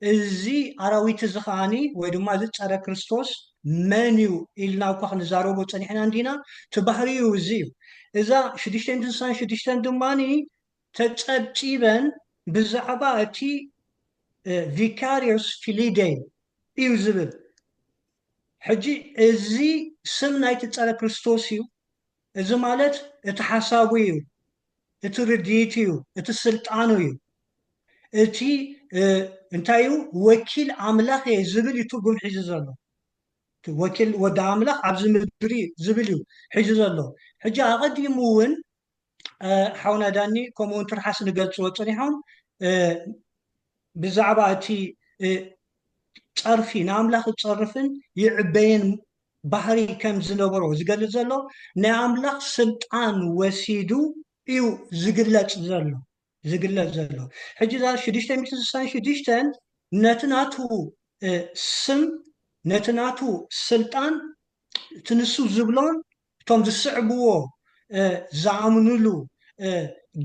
زي اراويت زخاني ويدما زي صار كريستوس منيو إلنا وكخ نزاروبو صنيحنا عندنا تبحريو زيو اذا شديشتن دماني تتصبيبن بزعبا تي فيكاريوس فيليدي እዩ ዝብል ሕጂ እዚ ስም ናይቲ ፀረ ክርስቶስ እዩ እዚ ማለት እቲ ሓሳቡ እዩ እቲ ርድኢት እዩ እቲ ስልጣኑ እዩ እቲ እንታይ እዩ ወኪል ኣምላኽ እየ ዝብል እዩ ትርጉም ሒዙ ዘሎ ወኪል ወዲ ኣምላኽ ኣብዚ ምድሪ ዝብል እዩ ሒዙ ዘሎ ሕጂ ኣቐዲሙ እውን ሓውና ዳኒ ከምኡውን ትርሓስ ንገልፅዎ ፀኒሖም ብዛዕባ እቲ ፀርፊ ንኣምላኽ ዝፀርፍን ይዕበይን ባህሪ ከም ዝነበሮ ዝገልፅ ዘሎ ናይ ኣምላኽ ስልጣን ወሲዱ እዩ ዝግለፅ ዘሎ ሕጂ ዛ 666 ነቲ ናቱ ስም ነቲ ናቱ ስልጣን ትንሱ ዝብሎን እቶም ዝስዕብዎ ዝኣምንሉ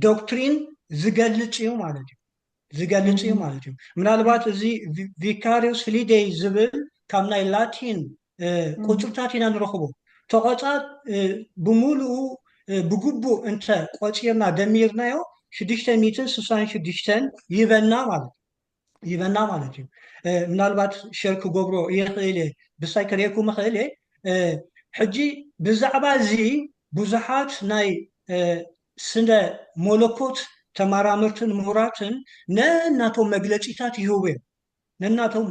ዶክትሪን ዝገልፅ እዩ ማለት እዩ ምናልባት እዚ ቪካሪዮስ ፍሊዴይ ዝብል ካብ ናይ ላቲን ቁፅርታት ኢና ንረኽቦ ተቆፃት ብሙሉኡ ብግቡእ እንተ ቆፂርና ደሚርናዮ 666 ይበና ማለት እዩ ምናልባት ሸር ክገብሮ የኽእል ብሳይ ከርእየኩ ምኽእል ሕጂ ብዛዕባ እዚ ብዙሓት ናይ ስነ መለኮት ተመራምርትን ምሁራትን ነናቶም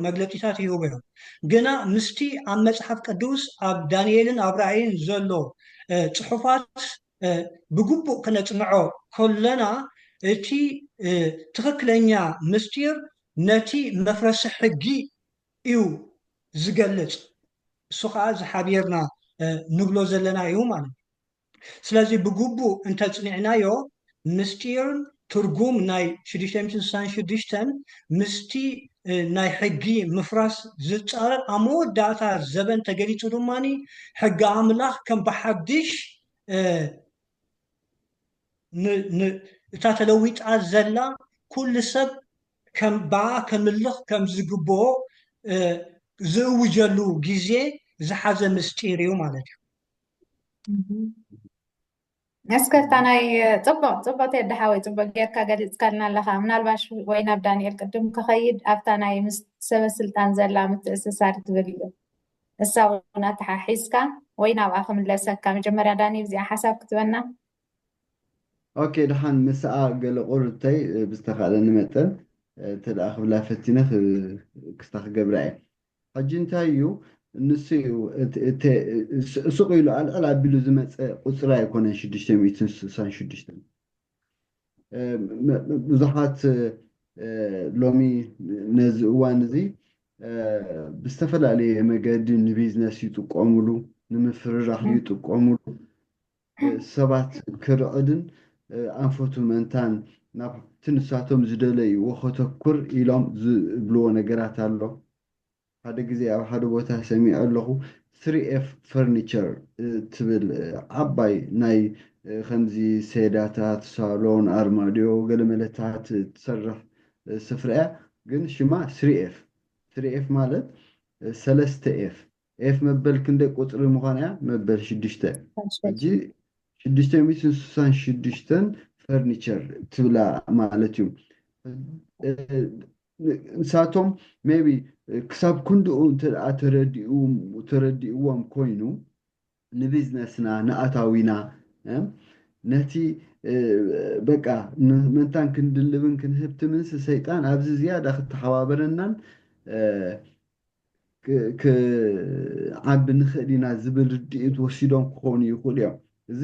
መግለፂታት ይህቡ እዮም ግና ምስቲ ኣብ መፅሓፍ ቅዱስ ኣብ ዳንኤልን ኣብ ራእይን ዘሎ ፅሑፋት ብግቡእ ክነፅንዖ ከለና እቲ ትክክለኛ ምስጢር ነቲ መፍረሲ ሕጊ እዩ ዝገልፅ እሱ ከዓ ዝሓቢርና ንብሎ ዘለና እዩ ማለት እዩ ስለዚ ብግቡእ እንተፅኒዕናዮ ምስጢርን ትርጉም ናይ 666 ምስቲ ናይ ሕጊ ምፍራስ ዝፃረር ኣብ መወዳእታ ዘበን ተገሊፁ ድማኒ ሕጊ ኣምላኽ ከም ብሓድሽ እታ ተለዊጣ ዘላ ኩሉ ሰብ ከም በኣ ከምልኽ ከም ዝግብኦ ዝእውጀሉ ግዜ ዝሓዘ ምስጢር እዩ ማለት እዩ እስከታ ናይ ፅቡቅ ተየዳሓወይ ፅቡቅ ጌርካ ገሊፅካልና ኣለካ ምናልባሽ ወይ ናብ ዳንኤል ቅድም ክኸይድ ኣብታ ናይ ምስ ሰበስልጣን ዘላ ምትእስሳር ትብል እሳ እውን ኣተሓሒዝካ ወይ ናብኣ ክምለሰካ መጀመርያ ዳኒ እዚኣ ሓሳብ ክትበና ኦኬ ድሓን ምስኣ ገለ ቁርተይ ብዝተኻእለኒ መጠን ተደኣ ክብላ ፈቲነ ክስታ ክገብራ እየ ሕጂ እንታይ እዩ ንሱ ስቕ ኢሉ ኣልዕል ኣቢሉ ዝመፀ ቁፅሪ ኣይኮነን 666 ብዙሓት ሎሚ ነዚ እዋን እዚ ብዝተፈላለየ መገዲ ንቢዝነስ ይጥቀሙሉ ንምፍርራሕ ይጥቀሙሉ ሰባት ክርዕድን ኣንፈቱ መንታን ናብ ትንሳቶም ዝደለይዎ ከተኩር ኢሎም ዝብልዎ ነገራት ኣሎ ሓደ ግዜ ኣብ ሓደ ቦታ ሰሚዐ ኣለኹ 3F ፈርኒቸር ትብል ዓባይ ናይ ከምዚ ሴዳታት ሳሎን ኣርማድዮ ገለመለታት ትሰርሕ ስፍራ እያ ግን ሽማ 3F ማለት 3F ኤፍ መበል ክንደይ ቁፅሪ ምዃና እያ መበል 6 ሕጂ 666 ፈርኒቸር ትብላ ማለት እዩ ንሳቶም ሜቢ ክሳብ ክንድኡ ተረዲእዎም ኮይኑ ንቢዝነስና ንኣታዊና ነቲ በቃ መንታን ክንድልብን ክንህብቲ ምስ ሰይጣን ኣብዚ ዝያዳ ክትተሓባበረናን ክዓቢ ንኽእል ኢና ዝብል ርድኢት ወሲዶም ክኾኑ ይኽእሉ እዮም እዚ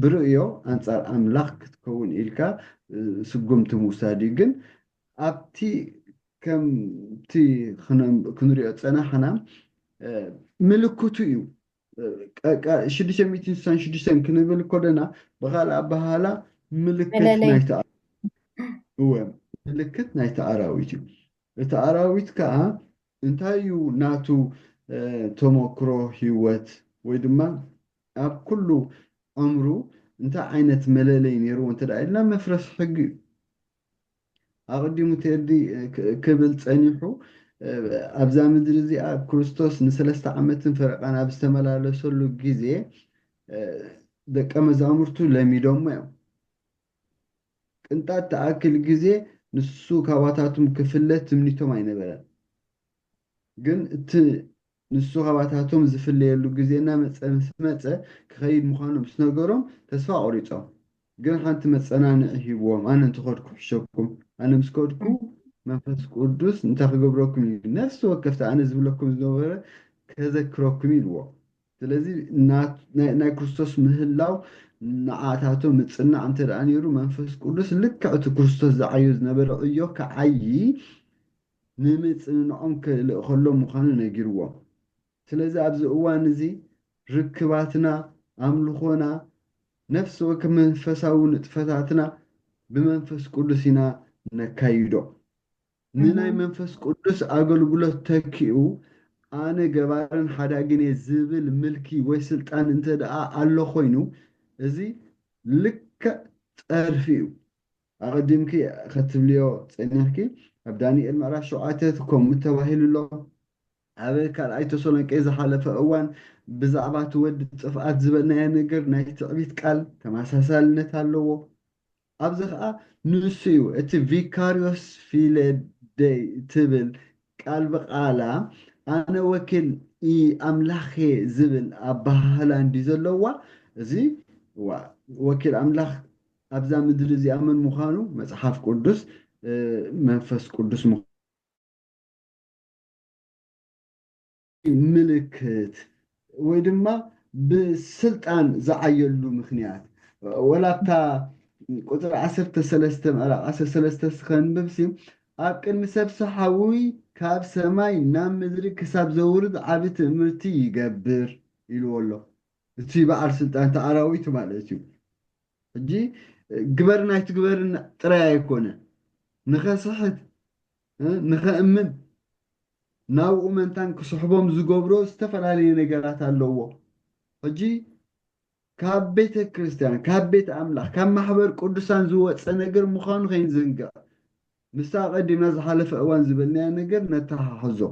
ብርእዮ ኣንፃር ኣምላኽ ክትከውን ኢልካ ስጉምቲ ምውሳድ እዩ ግን ኣብቲ ከምቲ ክንሪኦ ፀናሕና ምልክቱ እዩ 666 ክንብል ከለና ብካልእ ኣባሃላ ምልክት ናይቲ ኣራዊት እዩ እቲ ኣራዊት ከዓ እንታይ እዩ ናቱ ተመክሮ ሂወት ወይ ድማ ኣብ ኩሉ ዕምሩ እንታይ ዓይነት መለለይ ነይርዎ እንተዳ ኢልና መፍረስ ሕጊ እዩ ኣቐዲሙ ተዲ ክብል ፀኒሑ ኣብዛ ምድሪ እዚኣ ክርስቶስ ን3 ዓመትን ፈረቓን ኣብ ዝተመላለሰሉ ግዜ ደቀ መዛሙርቱ ለሚዶሞ እዮም ቅንጣት ተኣክል ግዜ ንሱ ካባታቱም ክፍለት ትምኒቶም ኣይነበረን ግን እቲ ንሱ ኸባታቶም ዝፍለየሉ ግዜና መፀ ምስ መፀ ክኸይድ ምዃኖም ምስ ነገሮም ተስፋ ቆሪፆም ግን ሓንቲ መፀናንዒ ሂብዎም ኣነ እንተኸድኩ ሕሸኩም ኣነ ምስ ከድኩ መንፈስ ቅዱስ እንታይ ክገብረኩም እዩ ነፍሲ ወከፍቲ ኣነ ዝብለኩም ዝነበረ ከዘክረኩም ኢልዎ ስለዚ ናይ ክርስቶስ ምህላው ንዓታቶም ምፅናዕ እንተ ደኣ ነይሩ መንፈስ ቅዱስ ልክዕ እቲ ክርስቶስ ዝዓዮ ዝነበረ ዕዮ ክዓይ ንምፅንዖም ክልእ ከሎም ምዃኑ ነጊርዎም ስለዚ ኣብዚ እዋን እዚ ርክባትና ኣምልኾና ነፍሲ ወከፍ መንፈሳዊ ንጥፈታትና ብመንፈስ ቅዱስ ኢና ነካይዶ ንናይ መንፈስ ቅዱስ ኣገልግሎት ተኪኡ ኣነ ገባርን ሓዳግን እየ ዝብል ምልኪ ወይ ስልጣን እንተ ደኣ ኣሎ ኮይኑ እዚ ልክዕ ፀርፊ እዩ ኣቐዲምኪ ከትብልዮ ፀኒሕኪ ኣብ ዳንኤል ምዕራፍ 7 ከምኡ ተባሂሉ ኣሎ ኣብ ካልኣይ ተሰሎንቄ ዝሓለፈ እዋን ብዛዕባ እቲ ወዲ ጥፍኣት ዝበልናዮ ነገር ናይ ትዕቢት ቃል ተመሳሳልነት ኣለዎ ኣብዚ ከዓ ንሱ እዩ እቲ ቪካሪዮስ ፊለደይ ትብል ቃል ብቃላ ኣነ ወኪል ኣምላኽ ዝብል ኣባህላ እንዲ ዘለዋ እዚ ወኪል ኣምላኽ ኣብዛ ምድሪ እዚኣ መን ምዃኑ መፅሓፍ ቅዱስ መንፈስ ቅዱስ ምልክት ወይ ድማ ብስልጣን ዝዓየሉ ምክንያት ወላብታ ቁጥሪ 13 ምዕራፍ 13 ስኸንብብሲ ኣብ ቅድሚ ሰብ ሰሓዊ ካብ ሰማይ ናብ ምድሪ ክሳብ ዘውርድ ዓብ ትእምርቲ ይገብር ኢልዎ ኣሎ እቲ በዓል ስልጣን ተኣራዊት ማለት እዩ ሕጂ ግበር ናይቲ ግበርን ጥራይ ኣይኮነ ንኸስሕት ንኸእምን ናብኡ መንታን ክስሕቦም ዝገብሮ ዝተፈላለዩ ነገራት ኣለዎ ሕጂ ካብ ቤተ ክርስቲያን ካብ ቤተ ኣምላኽ ካብ ማሕበር ቅዱሳን ዝወፀ ነገር ምዃኑ ከይንዝንጋዕ ምስታ ቀዲምና ዝሓለፈ እዋን ዝበልናዮ ነገር ነተሓሕዞ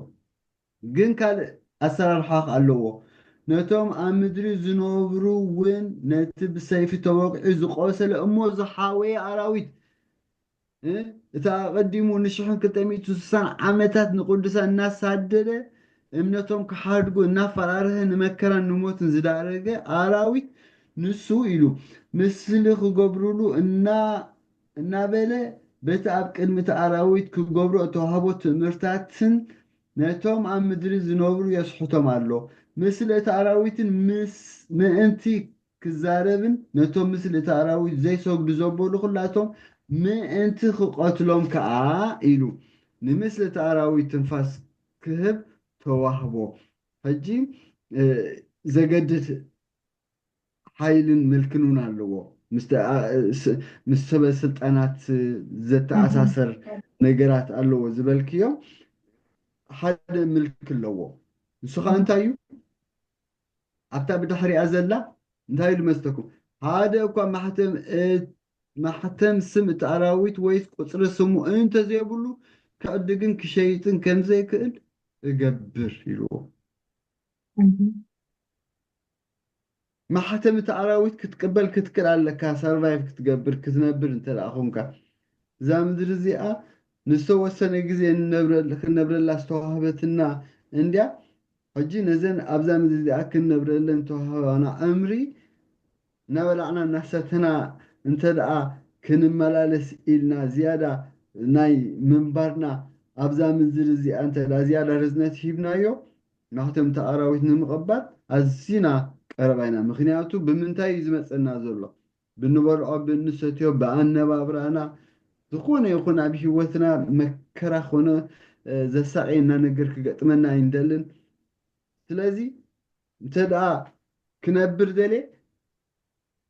ግን ካልእ ኣሰራርሓ ኣለዎ ነቶም ኣብ ምድሪ ዝነብሩ እውን ነቲ ብሰይፊ ተወቂዑ ዝቆሰለ እሞ ዝሓወየ ኣራዊት እታ ቀዲሙ ን1260 ዓመታት ንቅዱሳን እናሳደደ እምነቶም ክሓድጉ እናፈራርሀ ንመከራን ንሞትን ዝዳረገ ኣራዊት ንሱ ኢሉ ምስሊ ክገብርሉ እናበለ በቲ ኣብ ቅድሚቲ ኣራዊት ክገብሮ እተዋህቦ ትምህርታትን ነቶም ኣብ ምድሪ ዝነብሩ የስሕቶም ኣሎ ምስሊ እቲ ኣራዊትን ምእንቲ ክዛረብን ነቶም ምስሊ እቲ ኣራዊት ዘይሰግዱ ዘበሉ ኩላቶም ምእንቲ ክቆትሎም ከዓ ኢሉ ንምስሊ እቲ ኣራዊት ትንፋስ ክህብ ተዋህቦ ሕጂ ዘገድድ ሓይልን ምልክን እውን ኣለዎ ምስ ሰበስልጣናት ዘተኣሳሰር ነገራት ኣለዎ ዝበልክዮም ሓደ ምልክ ኣለዎ ንሱ ከዓ እንታይ እዩ ኣብታ ብድሕሪኣ ዘላ እንታይ ኢሉ መስለኩም ሓደ እኳ ማሕተም ስም እቲ ኣራዊት ወይ ቁፅሪ ስሙ እንተዘይብሉ ክዕድግን ክሸይጥን ከምዘይክእል እገብር ኢልዎ ማሕተም እቲ ኣራዊት ክትቅበል ክትክእል ኣለካ ሰርቫይቭ ክትገብር ክትነብር እንተ ደኣ ኮንካ እዛ ምድሪ እዚኣ ንዝተወሰነ ግዜ ክነብረላ ዝተዋህበትና እንድያ ሕጂ ነዘን ኣብዛ ምድሪ እዚኣ ክንነብረለን ተዋህባና ዕምሪ እናበላዕና እናሰተና እንተ ደኣ ክንመላለስ ኢልና ዝያዳ ናይ ምንባርና ኣብዛ ምድሪ እዚኣ እንተ ደኣ ዝያዳ ርዝነት ሂብናዮ ማሕተም እቲ ኣራዊት ንምቕባል ኣዝና ቀረባ ኢና ምክንያቱ ብምንታይ እዩ ዝመፀና ዘሎ ብንበልዖ ብንሰትዮ ብኣነባብራና ዝኾነ ይኹን ኣብ ሂወትና መከራ ኮነ ዘሳቀየና ነገር ክገጥመና ይንደልን ስለዚ እንተ ደኣ ክነብር ደልየ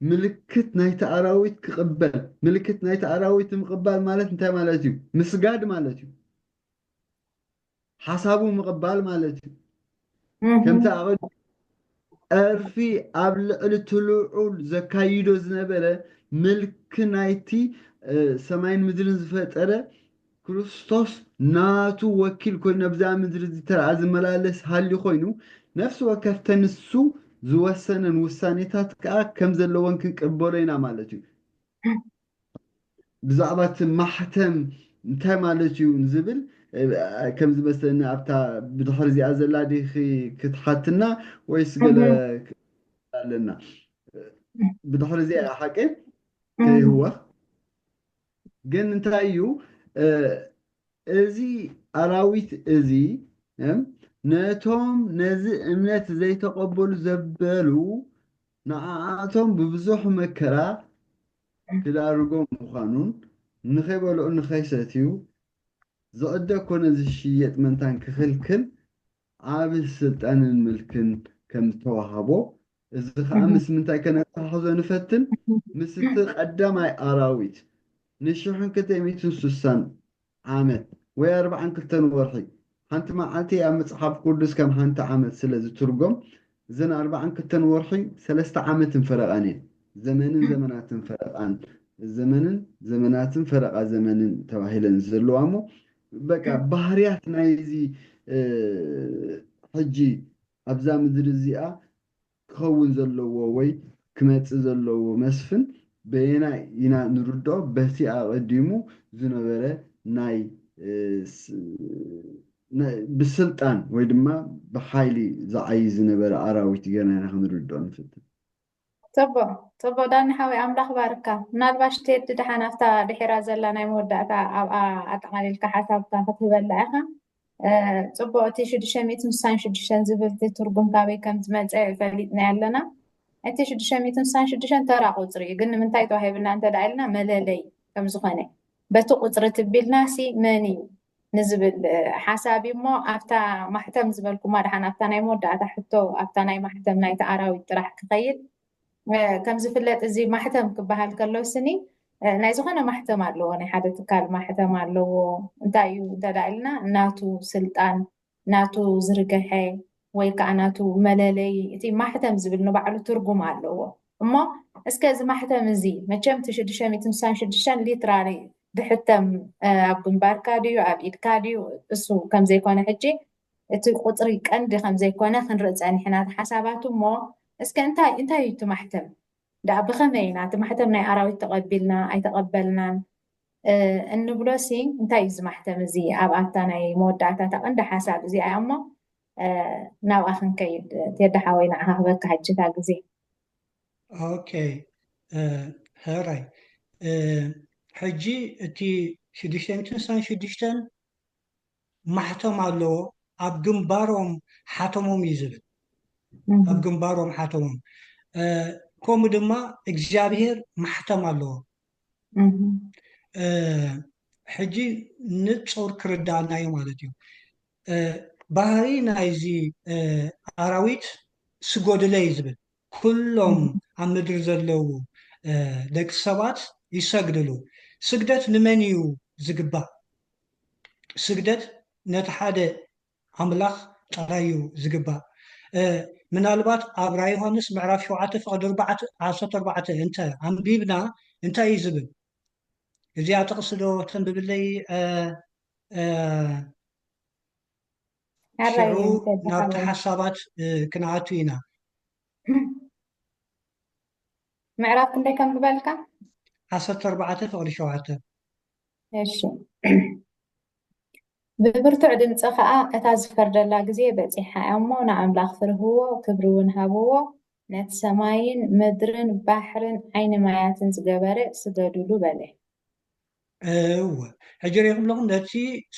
ምልክት ናይቲ ኣራዊት ክቕበል ምልክት ናይቲ ኣራዊት ምቕባል ማለት እንታይ ማለት እዩ ምስጋድ ማለት እዩ ሓሳቡ ምቕባል ማለት እዩ ከምቲ ዕርፊ ኣብ ልዕሊ ትልዑል ዘካይዶ ዝነበረ ምልክ ናይቲ ሰማይን ምድርን ዝፈጠረ ክርስቶስ ናቱ ወኪል ኮይኑ ኣብዛ ምድሪ ተረኣ ዝመላለስ ሃልዩ ኮይኑ ነፍሲ ወከፍ ተንሱ ዝወሰነን ውሳኔታት ከዓ ከም ዘለዎን ክንቅበሎ ኢና ማለት እዩ ብዛዕባ እቲ ማሕተም እንታይ ማለት እዩ ዝብል كم زمستني أبتا بدحر زي أزلا دي كتحتنا ويسقل لنا بدحر زي حكي كي هو جن انتايو ازي أراويت ازي ناتهم نزي امنات زي تقبل زبلو نعاتهم ببزوح مكرا كده أرجو مخانون نخيبلو نخيساتيو زقدا كون زي الشيء من تان كخلكل عابل سلطان الملكن كم توهبو إذا خامس من تان كان تحظو نفتن مستق قدامي أراويت نشوحن كتيميتن سوسان عامت وياربعن كلتن ورحي حانت ما عاتي أمت صحاب كردس كم حانت عامت سلازي ترقم زن أربعن كلتن ورحي سلست عامت فرقانين زمنات فرقان زمنات فرقا زمن توهيلن زلوامو بقى بحريات نايزي حجي أبزا مدرزيئة كون زلو وي كمت زلو مسفن بينا ينا نردو بهتي أقدمو زنبرة ناي بالسلطان ويدما بحايلي زعي زنبرة أراوي تيجانا نحن نردو نفتن طب داني حاوي أملاخ باركا نالباش تيد دحان أفتا دحيرا زلا ناي موداتا أتقالي لك حسابتا فتبلعها ጽቡቕቲ 666 ዝብል ትርጉም ካበይ ከም ዝመፀ ፈሊጥና ኣለና እቲ 666 ተራ ቁፅሪ እዩ ግን ንምንታይ ተዋሂብና እንተዳ ኢልና መለለይ ከም ዝኾነ በቲ ቁፅሪ ትቢልና ሲ መን እዩ ንዝብል ሓሳብ እሞ ኣብታ ማሕተም ዝበልኩማ ድሓን ኣብታ ናይ መወዳእታ ሕቶ ኣብታ ናይ ማሕተም ናይቲ ኣራዊት ጥራሕ ክኸይድ ከም ዝፍለጥ እዚ ማሕተም ክበሃል ከሎ ስኒ ናይ ዝኾነ ማሕተም ኣለዎ ናይ ሓደ ትካል ማሕተም ኣለዎ እንታይ እዩ እንተዳ ኢልና ናቱ ስልጣን ናቱ ዝርግሐ ወይ ከዓ ናቱ መለለይ እቲ ማሕተም ዝብል ንባዕሉ ትርጉም ኣለዎ እሞ እስከ እዚ ማሕተም እዚ መቸም 666 ሊትራሪ ብሕተም ኣብ ግንባርካ ድዩ ኣብ ኢድካ ድዩ እሱ ከም ዘይኮነ ሕጂ እቲ ቁፅሪ ቀንዲ ከም ዘይኮነ ክንርኢ ፀኒሕና ሓሳባቱ እሞ እስከ እንታይ እዩ እቲ ማሕተም دا بخمي نات محتم ناي أراوي تقبلنا أي تقبلنا النبلو سين انتاي محتم زي أب أتاناي مودعتا تقند حساب زي أما ناو أخن كيد تيد حاوينا هاك حجتا زي اوكي هراي حجي تي شدشتن محتم علو أب جنبارهم حاتمهم يزبط أب جنبارهم حاتمهم كوم دما እግዚአብሔር ማሕተም ኣለዎ ሕጂ ንጹር ክርዳእና እዩ ማለት እዩ ባህሪ ናይዚ ኣራዊት ስጎድለ እዩ ዝብል ኩሎም ኣብ ምድሪ ዘለዉ ደቂ ሰባት ይሰግድሉ ስግደት ንመን እዩ ዝግባእ ስግደት ነቲ ሓደ ኣምላኽ ጥራይ እዩ ዝግባእ ምናልባት ኣብ ራእይ ዮሃንስ ምዕራፍ 7 ፍቅዲ 14 እንተ ኣንቢብና እንታይ እዩ ዝብል እዚኣ ጥቕሲ ዶ ተንብብለይ ሽዑ ናብቲ ሓሳባት ክንኣቱ ኢና ምዕራፍ ክንደይ ከም ዝበልካ 14 ፍቅዲ 7 እሺ ብብርቱዕ ድምፂ ከዓ እታ ዝፈርደላ ግዜ በፂሓ እሞ ንኣምላኽ ፍርህዎ ክብሪ እውን ሃብዎ ነቲ ሰማይን ምድርን ባሕርን ዓይኒ ማያትን ዝገበረ ስገድሉ በለ እወ ሕጂ ሪኢኹም ኣለኹም ነቲ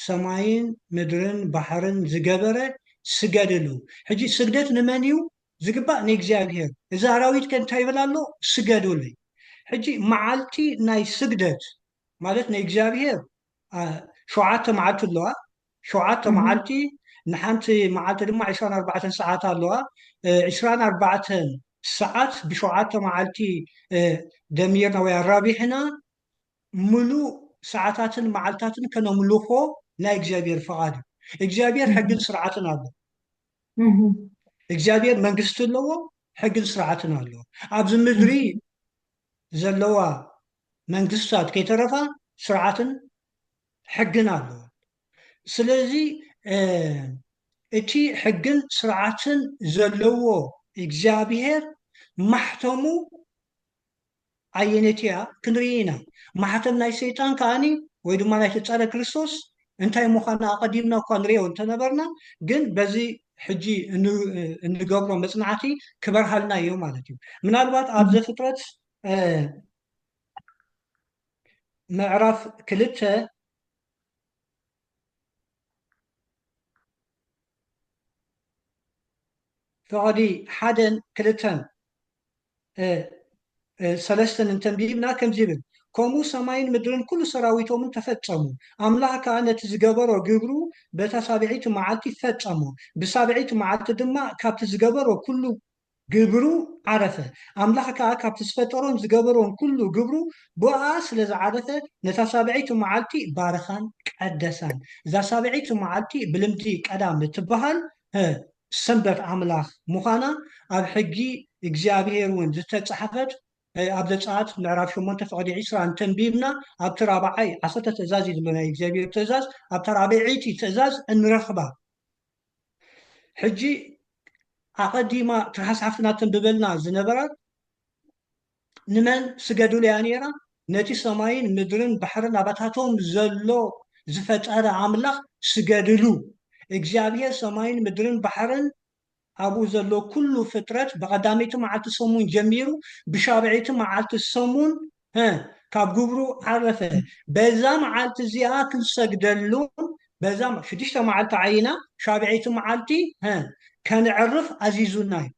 ሰማይን ምድርን ባሕርን ዝገበረ ስገድሉ ሕጂ ስግደት ንመን እዩ ዝግባእ ንእግዚኣብሔር እዚ ኣራዊት ከ እንታይ ይብል ኣሎ ስገዱሉ ሕጂ መዓልቲ ናይ ስግደት ማለት ንእግዚኣብሔር 7 መዓልቲ ኣለዋ 7 መዓልቲ ንሓንቲ መዓልቲ ድማ 24 ሰዓት ኣለዋ 24 ሰዓት ብ7 መዓልቲ ደሚርና ወይ ኣራቢሕና ሙሉእ ሰዓታትን መዓልታትን ከነምልኾ ናይ እግዚኣብሔር ፈቓድ እዩ እግዚኣብሔር ሕግን ስርዓትን ኣሎ እግዚኣብሔር መንግስቲ ኣለዎ ሕግን ስርዓትን ኣለዎ ኣብዚ ምድሪ ዘለዋ መንግስታት ከይተረፋ ስርዓትን ሕግን ኣለዎ ስለዚ እቲ ሕግን ስርዓትን ዘለዎ እግዚኣብሔር ማሕተሙ ኣየነይቲ እያ ክንርኢ ኢና ማሕተም ናይ ሰይጣን ከዓኒ ወይ ድማ ናይ ተፃረ ክርስቶስ እንታይ ምዃና ኣቐዲምና እኳ ንሪኦ እንተነበርና ግን በዚ ሕጂ እንገብሮ መፅናዕቲ ክበርሃልና እዩ ማለት እዩ ምናልባት ኣብ ዘፍጥረት ምዕራፍ 2 فقدي حدا كلتن سلستن انتنبيبنا كم زيبن كومو سماين مدرن كل سراويتو من تفتمو أملاها كانت زقبرو قبرو بتا سابعيت معالتي فتمو بسابعيت معالت دما كابت زقبرو كله قبرو عرفه أملاها كابت سفترون زقبرون كله قبرو بواس لذا عرفه نتا سابعيت معالتي بارخان قدسان ذا سابعيت معالتي بلمتي قدام تبهل سنبت أملاخ مخانا أب حجي إجزابير وين زتتصحفت أب زتصات معرف شو منت فقدي عسران تنبيبنا أب ترابعي عصت تزازي لنا إجزابير تزاز أب ترابعيتي تزاز النرخبة حجي عقدي ما ترحس عفنا تنببلنا زنبرات نمن سجدوا ليانيرا نتي سماين مدرن بحر نباتاتهم زلو زفت على عملاخ سجدلو إجزابير سماين مدرن بحرن أبو زلو كل فترة بقداميت معلت السمون جميرو بشابعيت معلت السمون كاب جبرو عرفه بزا معلت زيات السجدلون بزا شديشت معلت عينا شابعيت معلتي كان عرف عزيزوناي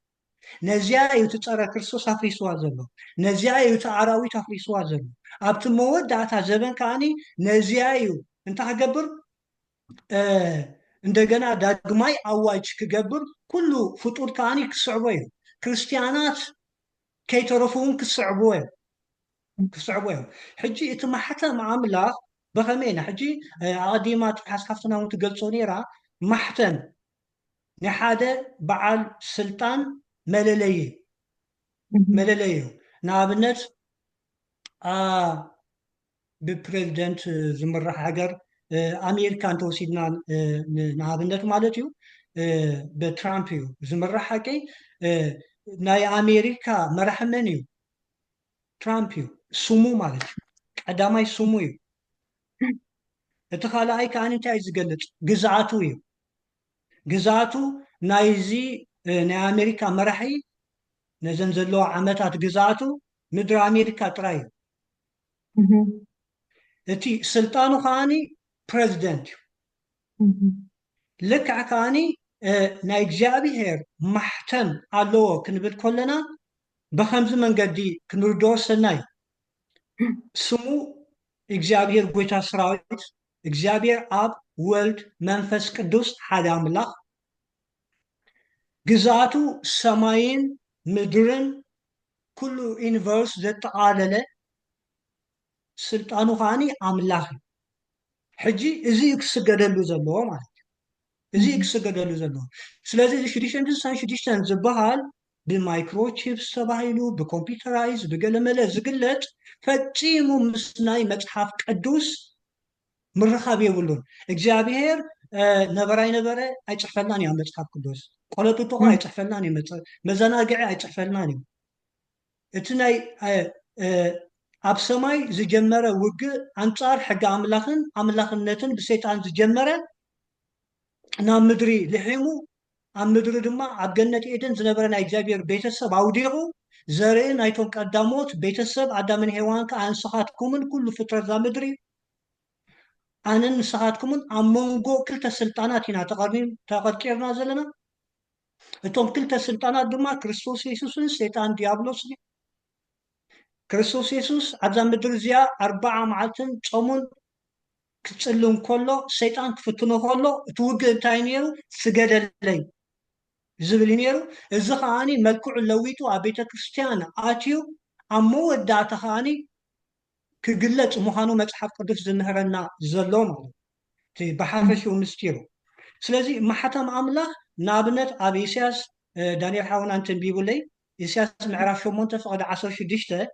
نزيا يتطرى كرسوس افريسوا زلو نزيا يتعراوي تفريسوا زلو ابت مودعتا زبن كاني نزيا انت هجبر እንደገና ዳግማይ አዋጅ ክገብር ኩሉ ፍጡር ካኒ ክስዕቦ እዩ ክርስቲያናት ከይተረፉን ክስዕቦ እዩ ሕጂ እቲ ማሕተም ኣምላኽ በኸመይና ሕጂ ኣቐዲማ ሓስካፍትና እውን ትገልጾ ነይራ ማሕተም ንሓደ በዓል ስልጣን መለለይ እዩ ንኣብነት ብፕሬዚደንት ዝምራሕ ሃገር أمريكا توصيدنا نهابنت مالتيو بترامب يو زمرح حكي ناي أمريكا مرحمنيو ترامب يو سمو مالتيو قداماي سمو يو اتخالا اي كان انت عايز قلت قزعاتو يو قزعاتو نايزي ناي أمريكا مرحي نزنزلو عمتات قزعاتو مدر أمريكا ترايو اتي سلطانو خاني بريزيدنت لك عكاني نايجابي هير محتم علو كنبل كلنا بخمس من قدي كنردو سناي سمو إجابير قويتا سراويت إجابير آب ولد منفس قدوس حدا ملاخ قزاتو سماين مدرن كله إنفرس ذات عالله سلطانو خاني عملاخي حجي إزي يكسجدلو زلوا مالك إزي يكسجدلو زلوا سلازي شديشتن زبهال بمايكروتشيبس تبايلو بكمبيوترايز بقلمله زقلت فتيمو مسناي متحف قدوس مرخاب يقولون إجابير نبراي نبرة أي تحفلناني عم متحف قدوس قلتو طوغا أي تحفلناني مزناقعي أي تحفلناني اتناي ኣብ ሰማይ ዝጀመረ ውግእ ኣንጻር ሕጊ ኣምላኽነትን ብሰይጣን ዝጀመረ ናብ ምድሪ ልሒሙ ኣብ ምድሪ ድማ ኣብ ገነት ኤደን ዝነበረ ናይ እግዚኣብሔር ቤተሰብ ኣውዲቑ ዘርኢ ናይቶም ቀዳሞት ቤተሰብ ኣዳምን ሔዋን ከዓ ንስኻትኩምን ኩሉ ፍጥረት ዛ ምድሪ ኣነን ንስኻትኩምን ኣብ መንጎ ክልተ ስልጣናት ኢና ተቐርቂርና ዘለና እቶም ክልተ ስልጣናት ድማ ክርስቶስ ኢየሱስን ሰይጣን ዲያብሎስን ክርስቶስ ኢየሱስ ኣብዛ ምድሪ እዚኣ 40 መዓልትን ጾሙን ክጽልም ከሎ ሰይጣን ክፍትኖ ከሎ እቲ ውግእ እንታይ ነይሩ ስገደለይ ዝብል ነይሩ እዚ ከዓኒ መልክዑ ለዊጡ ኣብ ቤተ ክርስቲያን ኣትዩ ኣብ መወዳእታ ከዓኒ ክግለጽ ምዃኑ መጽሓፍ ቅዱስ ዝምህረና ዘሎ ማለት እቲ ብሓፈሽኡ ምስጢሩ ስለዚ ማሕተም ኣምላኽ ንኣብነት ኣብ ኢሳያስ ዳንኤል ሓውና እንተንቢቡለይ ኢሳያስ ምዕራፍ 8 ፍቕዲ 16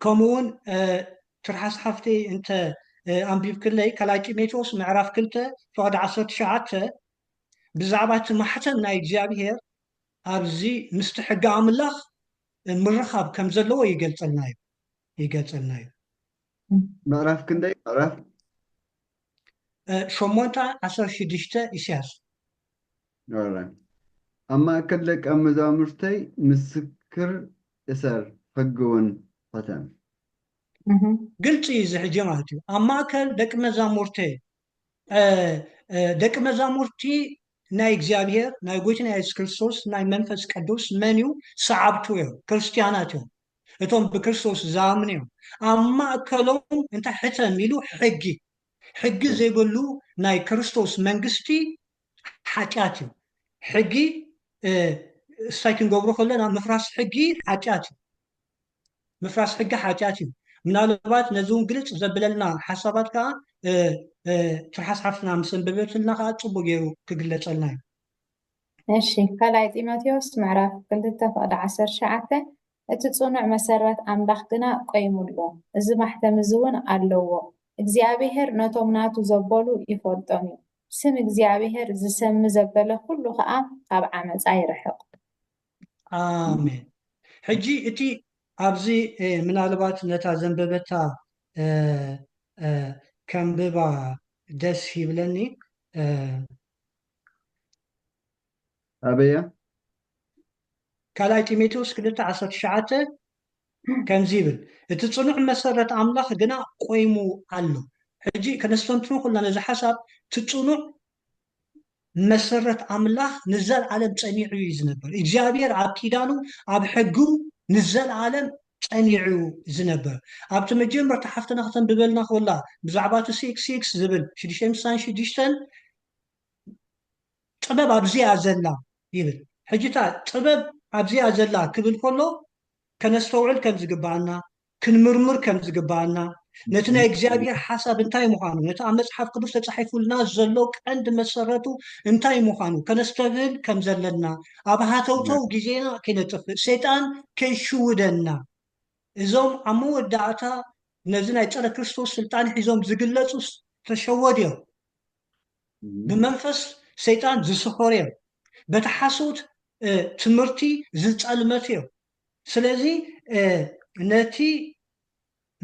كمون ترحس حفتي انت أنبيب كلي كلاي تيميتوس معرف كلته فقد عصرت شعاته بزعبات محتم ناي جابير أبزي مستحق عملاخ مرخب كم زلو يقلت النايب معرف كندي معرف شمونتا 16 إسياس. alright. أما كلك أما زامرتي مسكر إسر فقون فتن قلت إذا حجماتي أما كل دك مزامورتي دك مزامورتي ناي إكزابير ناي قوتنا يس كريستوس ناي منفس قدوس منيو صعبتوه كريستياناتهم እቶም ብክርስቶስ ዝኣምኑ እዮም ኣብ ማእከሎም እንታይ ሕተም ኢሉ ሕጊ ዘይብሉ ናይ ክርስቶስ መንግስቲ ሓጢኣት እዩ ሕጊ እስታይ ክንገብሮ ከለና ምፍራስ ሕጊ ሓጢኣት እዩ ምናልባት ነዚ እውን ግልፅ ዘብለልና ሓሳባት ከዓ ትሓስሓፍና ምስ እንበበትልና ከዓ ፅቡቅ ገይሩ ክግለፀልና እዩ እሺ ካልኣይ ጢሞቴዎስ ምዕራፍ 2:19 እቲ ጽኑዕ መሰረት ኣምላኽ ግና ቆይሙሎ እዚ ማሕተም እዚ እውን ኣለዎ እግዚኣብሔር ነቶም ናቱ ዘበሉ ይፈልጦም እዩ ስም እግዚኣብሔር ዝሰሚ ዘበለ ኩሉ ከዓ ካብ ዓመፃ ይርሕቕ ኣሜን ሕጂ እቲ ኣብዚ ምናልባት ነታ ዘንበበታ ከንብባ ደስ ይብለኒ أبيا ካልኣይ ጢሞቴዎስ 2:19 ከምዚ ይብል እቲ ጽኑዕ መሰረት ኣምላኽ ግና ቆይሙ ኣሎ ሕጂ ከነስተንትኖ ኩልና ነዚ ሓሳብ እቲ ጽኑዕ መሰረት ኣምላኽ ንዘለዓለም ፀኒዑ እዩ ዝነበር እግዚኣብሔር ኣብ ኪዳኑ ኣብ ሕጉ ንዘለዓለም ፀኒዑ ዝነበር ኣብቲ መጀመርታ ሓፍትና ክተንብበልና ከላ ብዛዕባ እቲ 66 ዝብል 666 ጥበብ ኣብዚኣ ዘላ ይብል ሕጂታ ጥበብ ኣብዚኣ ዘላ ክብል ከሎ ከነስተውዕል ከም ዝግባአና ክንምርምር ከም ዝግባአና ነቲ ናይ እግዚኣብሔር ሓሳብ እንታይ ምዃኑ ነቲ ኣብ መፅሓፍ ቅዱስ ተፃሒፉልና ዘሎ ቀንዲ መሰረቱ እንታይ ምዃኑ ከነስተብህል ከም ዘለና ኣብ ሃተውተው ግዜና ከይነጥፍእ ሰይጣን ከይሽውደና እዞም ኣብ መወዳእታ ነዚ ናይ ፀረ ክርስቶስ ስልጣን ሒዞም ዝግለፁ ተሸወድ እዮም ብመንፈስ ሰይጣን ዝስኮር እዮም በቲ ሓሶት ትምህርቲ ዝፀልመት እዮም ስለዚ ነቲ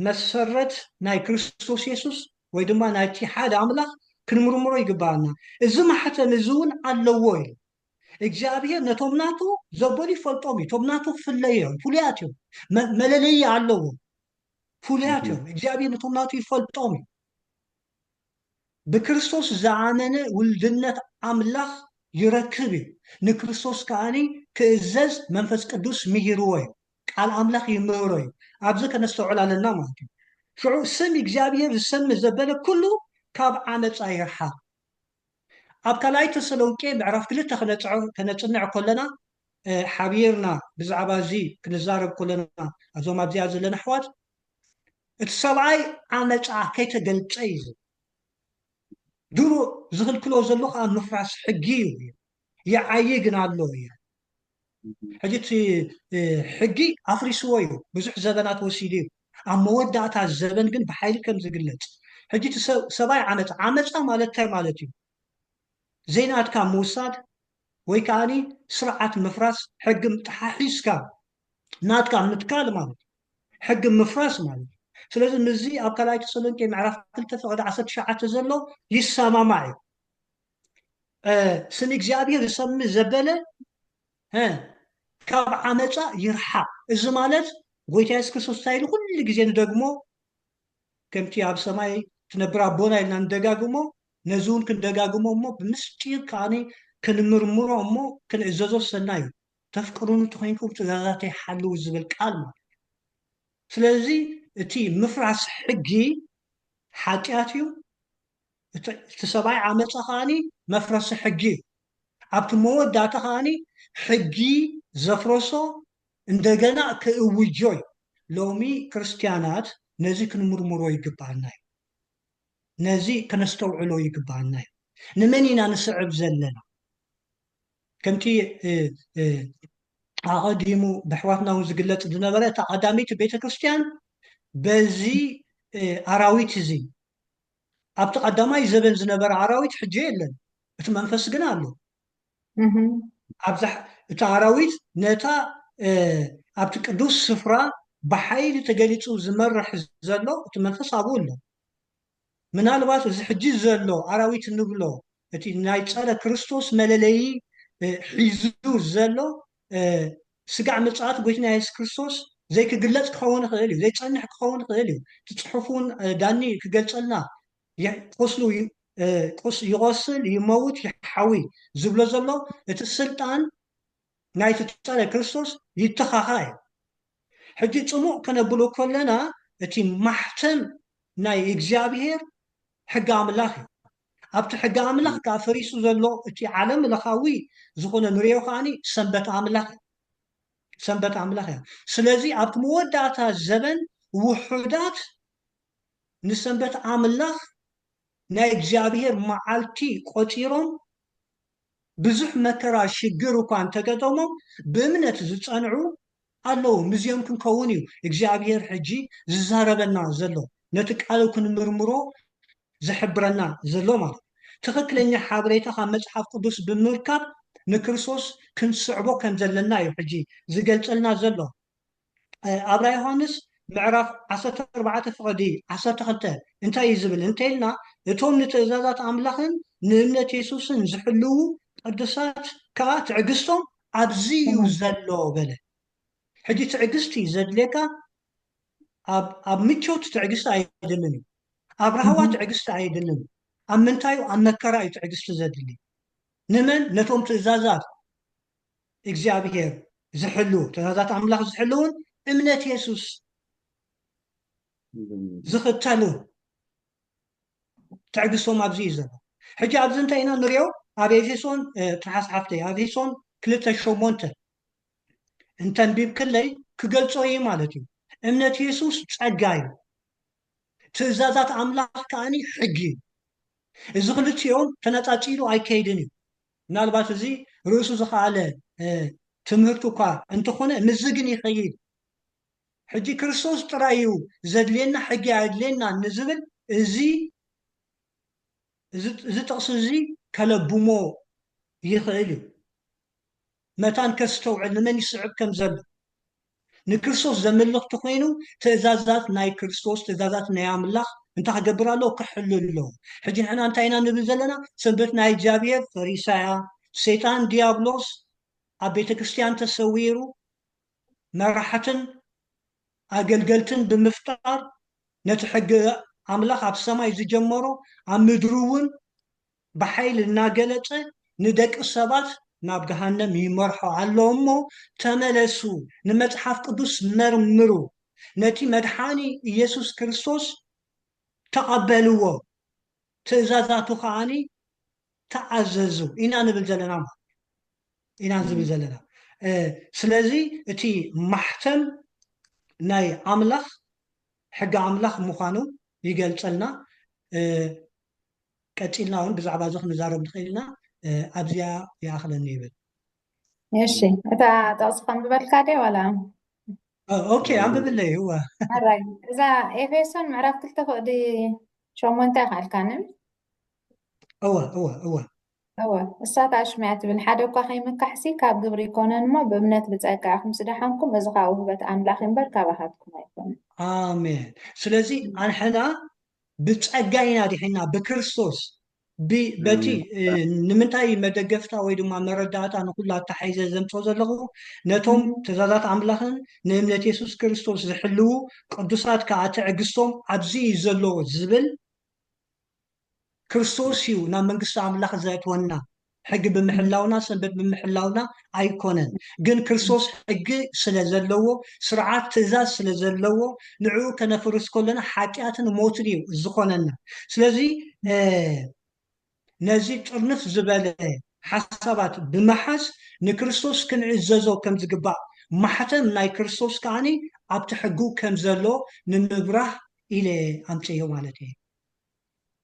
መሰረት ናይ ክርስቶስ ኢየሱስ ወይ ድማ ናይቲ ሓደ ኣምላኽ ክንምርምሮ ይግባአና እዚ ማሕተም እዚ እውን ኣለዎ እዩ እግዚኣብሔር ነቶም ናቱ ዘበሉ ይፈልጦም እዩ እቶም ናቱ ፍለይ እዮም ፍሉያት እዮም መለለይ ኣለዎ ፍሉያት እዮም እግዚኣብሔር ነቶም ናቱ ይፈልጦም እዩ ብክርስቶስ ዝኣመነ ውልድነት ኣምላኽ ይረክብ እዩ ንክርስቶስ ከዓኒ ክእዘዝ መንፈስ ቅዱስ ምሂርዎ እዩ ቃል ኣምላኽ ይምህሮ እዩ ኣብዚ ከነስተውዕል ኣለና ማለት እዩ ሽዑ ስም እግዚኣብሔር ዝሰሚ ዘበለ ኩሉ ካብ ዓመፃ ይርሓቅ ኣብ ካልኣይ ተሰሎንቄ ምዕራፍ 2 ከነፅንዕ ከለና ሓቢርና ብዛዕባ እዚ ክንዛረብ ከለና እዞም ኣብዚኣ ዘለና ኣሕዋት እቲ ሰብኣይ ዓመፃ ከይተገልፀ እዩ ድሮ ዝኽልክሎ ዘሎ ከዓ ምፍራስ ሕጊ እዩ ይዓይ ግን ኣሎ እዩ ሕጂ እቲ ሕጊ ኣፍሪስዎ እዩ ብዙሕ ዘበናት ወሲዱ እዩ ኣብ መወዳእታ ዘበን ግን ብሓይሊ ከም ዝግለፅ ሕጂ እቲ ሰብኣይ ዓመፃ ማለት እንታይ ማለት እዩ ዘይናትካ ምውሳድ ወይ ከዓኒ ስርዓት ምፍራስ ሕጊ ተሓሒዝካ ናትካ ምትካል ማለት እዩ ሕጊ ምፍራስ ማለት እዩ ስለዚ ምዚ ኣብ ካልኣይ ተሰሎንቄ ምዕራፍ 2:19 ዘሎ ይሰማማዕ እዩ ስም እግዚኣብሔር ዝሰሚ ዘበለ ካብ ዓመፃ ይርሓቅ እዚ ማለት ጎይታ ኢየሱስ ክርስቶስ እንታይ ኢሉ ኩሉ ግዜ ንደግሞ ከምቲ ኣብ ሰማይ ትነብር ኣቦና ኢልና ንደጋግሞ ነዚ እውን ክንደጋግሞ እሞ ብምስጢር ከዓኒ ክንምርምሮ እሞ ክንእዘዞ ሰናይ እዩ ተፍቅሩኑ ተኮይንኩም ትእዛዛተይ ሓልው ዝብል ቃል ማለት ስለዚ እቲ ምፍራስ ሕጊ ሓጢኣት እዩ እቲ ሰብኣይ ዓመፃ ከዓኒ መፍረሲ ሕጊ እዩ ኣብቲ መወዳእታ ከዓኒ ሕጊ ዘፍረሶ እንደገና ክእውጆ እዩ ሎሚ ክርስቲያናት ነዚ ክንምርምሮ ይግባአና እዩ ነዚ ከነስተውዕሎ ይግባአና እዩ ንመን ኢና ንስዕብ ዘለና ከምቲ ኣቐዲሙ ብሕዋትና እውን ዝግለፅ ዝነበረ እታ ቀዳሚት ቤተክርስትያን በዚ ኣራዊት እዚ ኣብቲ ቀዳማይ ዘበን ዝነበረ ኣራዊት ሕጂ የለን እቲ መንፈስ ግን ኣሎ እቲ ኣራዊት ነታ ኣብቲ ቅዱስ ስፍራ ብሓይሊ ተገሊፁ ዝመርሕ ዘሎ እቲ መንፈስ ኣብኡ ኣሎ ምናልባት እዚ ሕጂ ዘሎ ኣራዊት ንብሎ እቲ ናይ ፀረ ክርስቶስ መለለይ ሒዙ ዘሎ ስጋዕ ምጽኣት ጎይትና ኢየሱስ ክርስቶስ ዘይክግለጽ ክኸውን ይኽእል እዩ ዘይጸንሕ ክኸውን ይኽእል እዩ እቲ ጽሑፉን ዳኒ ክገልጸልና ቆስሉ ይቆስል ይመውት ይሓዊ ዝብሎ ዘሎ እቲ ስልጣን ናይቲ ፀረ ክርስቶስ ይተኻኻ እዩ ሕጂ ጽሙቕ ከነብሎ ከለና እቲ ማሕተም ናይ እግዚኣብሔር ሕጊ ኣምላኽ እዩ ኣብቲ ሕጊ ኣምላኽ ከዓ ፈሪሱ ዘሎ እቲ ዓለም ለኻዊ ዝኾነ ንሪኦ ከዓኒ ሰንበት ኣምላኽ እዩ ሰንበት ኣምላኽ እያ ስለዚ ኣብቲ መወዳእታ ዘበን ውሑዳት ንሰንበት ኣምላኽ ናይ እግዚኣብሔር መዓልቲ ቆፂሮም ብዙሕ መከራ ሽግር እኳ እንተገጠሞም ብእምነት ዝፀንዑ ኣለዉ ምዝዮም ክንከውን እዩ እግዚኣብሔር ሕጂ ዝዛረበና ዘሎ ነቲ ቃሉ ክንምርምሮ ዝሕብረና ዘሎ ማለት ትክክለኛ ሓበሬታ ካብ መፅሓፍ ቅዱስ ብምርካብ ንክርስቶስ ክንስዕቦ ከም ዘለና እዩ ሕጂ ዝገልፀልና ዘሎ ኣብራ ዮሃንስ ምዕራፍ 14 ፍቕዲ 12 እንታይ እዩ ዝብል እንተኢልና እቶም ንትእዛዛት ኣምላኽን ንእምነት የሱስን ዝሕልው ቅዱሳት ከዓ ትዕግስቶም ኣብዚ እዩ ዘሎ በለ ሕጂ ትዕግስቲ ዘድልየካ ኣብ ምቾት ትዕግስቲ ኣይደልን እዩ ኣብ ረሃዋ ትዕግስቲ ኣይደልን ኣብ ምንታዩ ኣብ መከራ እዩ ትዕግስቲ ዘድሊ ንመን ነቶም ትእዛዛት እግዚኣብሔር ዝሕልው ትእዛዛት ኣምላኽ ዝሕልውን እምነት የሱስ ዝኽተሉ ትዕግስቶም ኣብዚ እዩ ዘሎ ሕጂ ኣብዚ እንታይ ኢና ንሪኦ ኣብ ኤፌሶን ትሓስ ሓፍተይ ኣብ ኤፌሶን 2:8 እንተንቢብ ከለይ ክገልጾ እዩ ማለት እዩ እምነት የሱስ ጸጋ እዩ ትእዛዛት ኣምላኽ ከዓኒ ሕጊ እዩ እዚ ክልቲኦም ተነፃፂሉ ኣይከይድን እዩ ምናልባት እዚ ርእሱ ዝኸኣለ ትምህርቲ እኳ እንተኾነ ምዝ ግን ይኸይድ ሕጂ ክርስቶስ ጥራይ እዩ ዘድልየና ሕጊ ኣድልየና ንዝብል እዚ ጥቕሲ እዚ ከለብሞ ይኽእል እዩ መታን ከስተውዕል ንመን ይስዕብ ከም ዘሎ ንክርስቶስ ዘመልኽቲ ኮይኑ ትእዛዛት ናይ ክርስቶስ ትእዛዛት ናይ ኣምላኽ እንታይ ክገብር ኣለዎ ክሕሉ ኣለዎ ሕጂ ንሕና እንታይ ኢና ንብል ዘለና ሰንበት ናይ እግዚኣብሔር ፈሪሳያ ሰይጣን ዲያብሎስ ኣብ ቤተ ክርስቲያን ተሰዊሩ መራሕትን ኣገልገልትን ብምፍጣር ነቲ ሕጊ ኣምላኽ ኣብ ሰማይ ዝጀመሮ ኣብ ምድሩ እውን ብሓይሊ እናገለፀ ንደቂ ሰባት ናብ ገሃነም ይመርሖ ኣሎ እሞ ተመለሱ ንመፅሓፍ ቅዱስ መርምሩ ነቲ መድሓኒ ኢየሱስ ክርስቶስ ተቐበልዎ ትእዛዛቱ ከዓኒ ተዓዘዙ ኢና ንብል ዘለና ኢና ዝብል ዘለና ስለዚ እቲ ማሕተም ናይ ኣምላኽ ሕጊ ኣምላኽ ምዃኑ ይገልፀልና ቀፂልና እውን ብዛዕባ እዚ ክንዛረብ ንኽእል ኢና ኣብዚያ ይኣኽለኒ ይብል እሺ እታ ጥቕሲ ከንብበልካ ደ ዋላ ኦኬ ኣንብብለይ እወ እዛ ኤፌሶን ምዕራፍ 2 ፍቕዲ 8 ካልካንን እወ እወ እወ እወ እሳት ኣሽምያ ትብል ሓደ እኳ ከይመካሕሲ ካብ ግብሪ ይኮነን እሞ ብእምነት ብፀጋ ኢኹም ስደሓንኩም እዚ ካብ ውህበት ኣምላኽ እምበር ካብ ኣሃትኩም ኣይኮነን ኣሜን ስለዚ ኣንሕና ብፀጋ ኢና ዲሕና ብክርስቶስ በቲ ንምንታይ መደገፍታ ወይ ድማ መረዳእታ ንኩሉ ኣተሓይዘ ዘምፅኦ ዘለኹ ነቶም ትእዛዛት ኣምላኽን ንእምነት የሱስ ክርስቶስ ዝሕልው ቅዱሳት ከዓ ትዕግስቶም ኣብዚ እዩ ዘለዎ ዝብል ክርስቶስ እዩ ናብ መንግስቲ ኣምላኽ ዘእትወና ሕጊ ብምሕላውና ሰንበት ብምሕላውና ኣይኮነን ግን ክርስቶስ ሕጊ ስለ ዘለዎ ስርዓት ትእዛዝ ስለ ዘለዎ ንዕኡ ከነፍርስ ከለና ሓጢኣትን ሞትን እዩ ዝኾነና ስለዚ ነዚ ጥርንፍ ዝበለ ሓሳባት ብምሓዝ ንክርስቶስ ክንዕዘዞ ከም ዝግባእ ማሕተም ናይ ክርስቶስ ከዓኒ ኣብቲ ሕጉ ከም ዘሎ ንምብራህ ኢለ ኣምፅዮ ማለት እዩ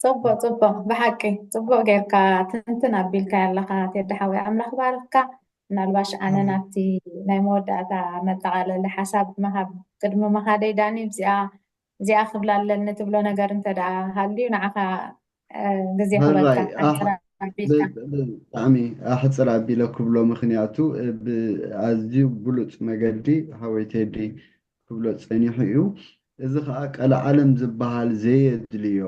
ፅቡቅ ብሓቂ ፅቡቅ ጌርካ ትንትን ኣቢልካ ያለካ ተድሓዊ ኣምላኽ ባርክካ ምናልባሽ ኣነ ናብቲ ናይ መወዳእታ መጠቃለሊ ሓሳብ ምሃብ ቅድሚ መኻደይ ዳኒ እዚኣ ክብላ ኣለኒ ትብሎ ነገር እንተዳ ሃልዩ ንዓኻ ግዜ ክበልካ ብጣዕሚ ኣሕፅር ኣቢለ ክብሎ ምክንያቱ ብኣዝዩ ብሉፅ መገዲ ሃወይ ቴዲ ክብሎ ፀኒሑ እዩ እዚ ከዓ ቀለ ዓለም ዝበሃል ዘየድልዮ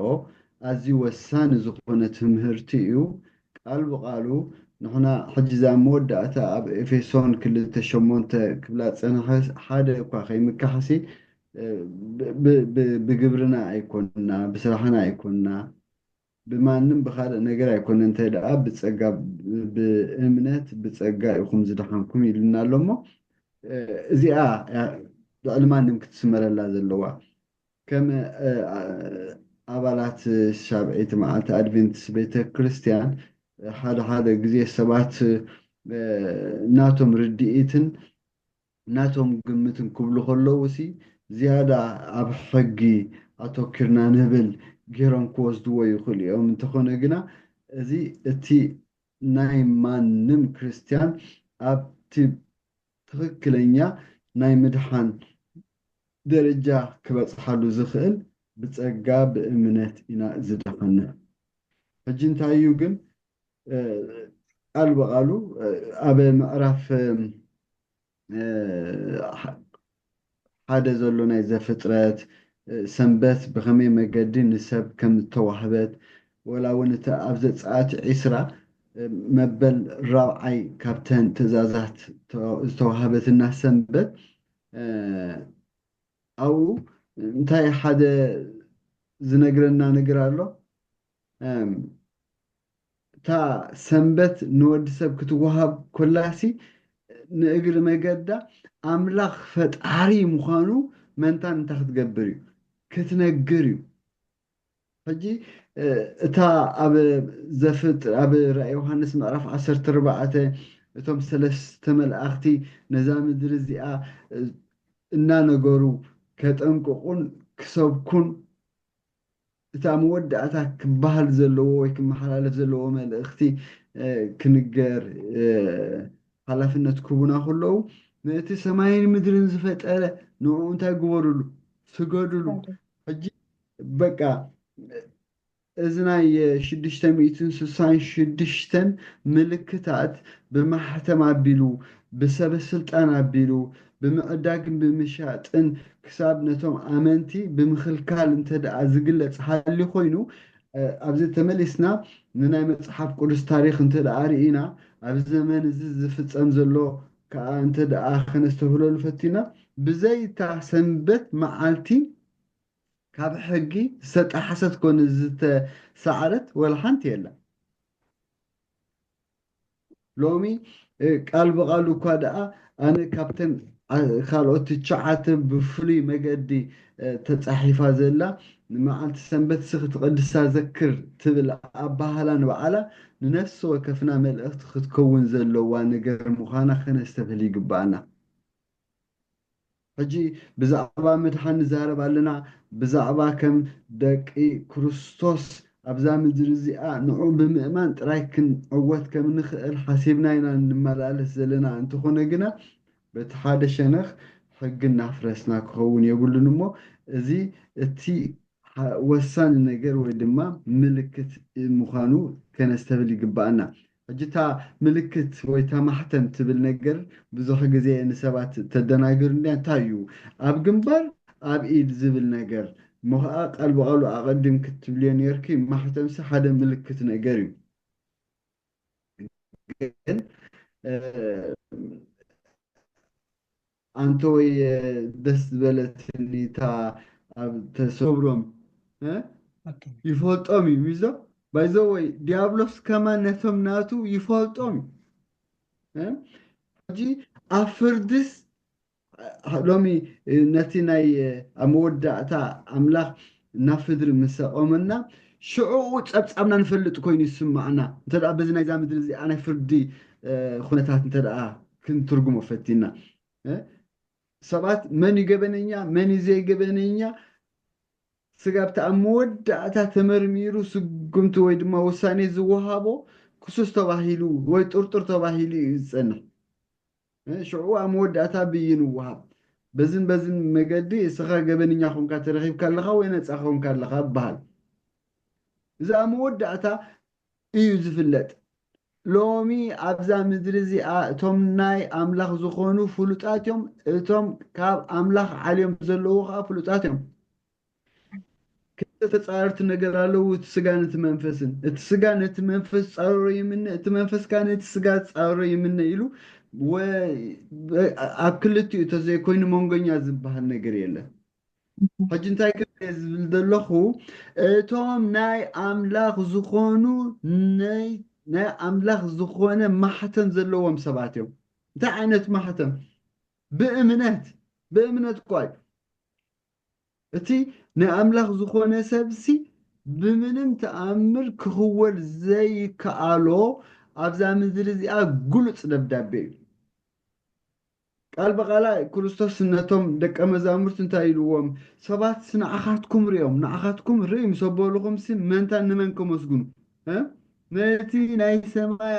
أزي وسان زخونة تمهرتيو قال بقالو نحنا حجزا مودة أب إفيسون كل تشمونت كبلات أنا حدا يقع خي مكحسي بجبرنا أيكوننا بصراحنا أيكوننا بمعنى بخار نجار يكون أنت دا بتسجع بإمنات بتسجع يخم زدحانكم يلنا لما زي الألمان يمكن تسمر الله زلوا كم أبلات الشعب معات أدفنتس بيت كريستيان هذا جزء سبات ناتهم رديئتن ناتهم قمتن كبلو خلوسي زيادة أب حقي أتوكرنا نبل جيران كوز دوا يخلي يوم تخون جنا زي تي ناي مان نم كريستيان أب تي تخكلنيا ناي مدحان درجة كبس حلو زخل بتسقى بإمنات إنا زدحنا فجين تايو جن قالوا قالوا أبي معرف حدا زلو ناي زفترات سنبت بخمي مقدين نسب كم توهبت ولا ونت أبزت ساعات عسرة مبل راعي كابتن تزازات توهبت الناس سنبت أو انتهي حدا زنقرنا نقرأ تا سنبت نود سب كتوهب كلاسي نقر مقدة أملاخ فتعري مخانو منتان تاخد قبريو كتنقريو فجي اتا أب زفت أب رأي يوحنس معرف 14 اتم سلسة ملأختي نظام درزيئة إنا نقرو كتنققون كسبكون اتا مودعتا كبهل زلو ويكم محلالف زلو ملأختي كنقر حلفنا تكوبنا كله نأتي سماين مدرن زفت ألا نوع انتا قورلو سقودلو حجي بقى إذنا شدشتن ميتين سوسان شدشتن ملكتات بمحتم عبيلو بسبب السلطان عبيلو بمعداق بمشاطن كساب نتوم آمنتي بمخلكال انت دا زقلت حالي خوينو أبزي تملسنا نناي متصحف قدس تاريخ انت دا آرئينا أبزي زمان زفت أمزلو كأنت دا آخن استهلو الفتينا بزي تحسنبت معالتي كاب حقي ست حست كون زت سعرت ولا حنت يلا لومي قال بقالو كادا أنا كابتن خالوت تشعت بفلي مجدي تتصحيفا زلا مع سنبت سخت قدسا ذكر تبل أبهلا وعلا نفس وكفنا ملأخت تكون زلو ونقر مخانا خنا استفلي قبانا حجي بزعبا مدحن زارب علينا بزعبا كم دقي كريستوس أبزا مدرزيا نعوم بمئمان ترايكن عوات كم نخل حسيبنا ينا نمالالس زلنا انتو خونقنا بتحادة شنخ حقنا فرسنا كخون يقول نمو زي تي وسان النجر ويدما ملكة مخانو كان استفلي قبانا جتا ملكت ويتا محتم تبل نجر بزوح جزي نسبات تدناجر نيان تايو أب جنبر أب إيد زبل نجر مها قلب قالوا أقدم كتبلين يركي محتم سحدا ملكت نجري أنتوي دس بلتني تا تسوبرم يفوت أمي ميزو بايزوي ديابلوس كمان نتم ناتو يفوت أمي جي أفردس لومي نتيناي أمودعتا أملاك نافذر مسا أمنا شعوط أبنا نفلت كوين يسمعنا تدعى بزنا إذا مدرزي أنا فردي خونتات تدعى كنت ترجمه فتينا سبات من يجبنيا من يزي يجبنيا سجبت أمودعتا تمرميرو سقمت ويد ما وساني زوهابو كسوس تباهيلو ويتورتور تباهيلي يسنح شعو أمودعتا بينو وهاب بزن مجدي سخا جبنيا خون كاترخيب كاللخا وين تسخون كاللخا بحال إذا أمودعتا إيوز فلت لومي أبزا مدرزي توم ناي أملاخ زخونو فلوتاتيوم توم كاب أملاخ عليهم زلوخا فلوتاتيوم ተጻርት ነገር አለው ስጋን መንፈስን ስጋን መንፈስ ጻሮ የምን መንፈስ ካን ስጋ ጻሮ የምን ይሉ አክልት ተዘይ ኮይኑ መንገኛ ዝባሃል ነገር የለን ሕጂ እንታይ ክብል ዝብል ዘለኹ እቶም ናይ ኣምላኽ ዝኾኑ ናይ ኣምላኽ ዝኾነ ማሕተም ዘለዎም ሰባት እዮም እንታይ ዓይነት ማሕተም ብእምነት ኳይ እቲ ንኣምላኽ ዝኾነ ሰብሲ ብምንም ተኣምር ክኽወል ዘይከኣሎ ኣብዛ ምድሪ እዚኣ ጉሉፅ ደብዳቤ እዩ ቃል በቃላ ክርስቶስ ነቶም ደቀ መዛሙርት እንታይ ኢልዎም ሰባት ንዓኻትኩም ርዮም ንዓኻትኩም ርኢ ምስ ኣበልኹም መንታ ንመን ከመስግኑ ነቲ ናይ ሰማይ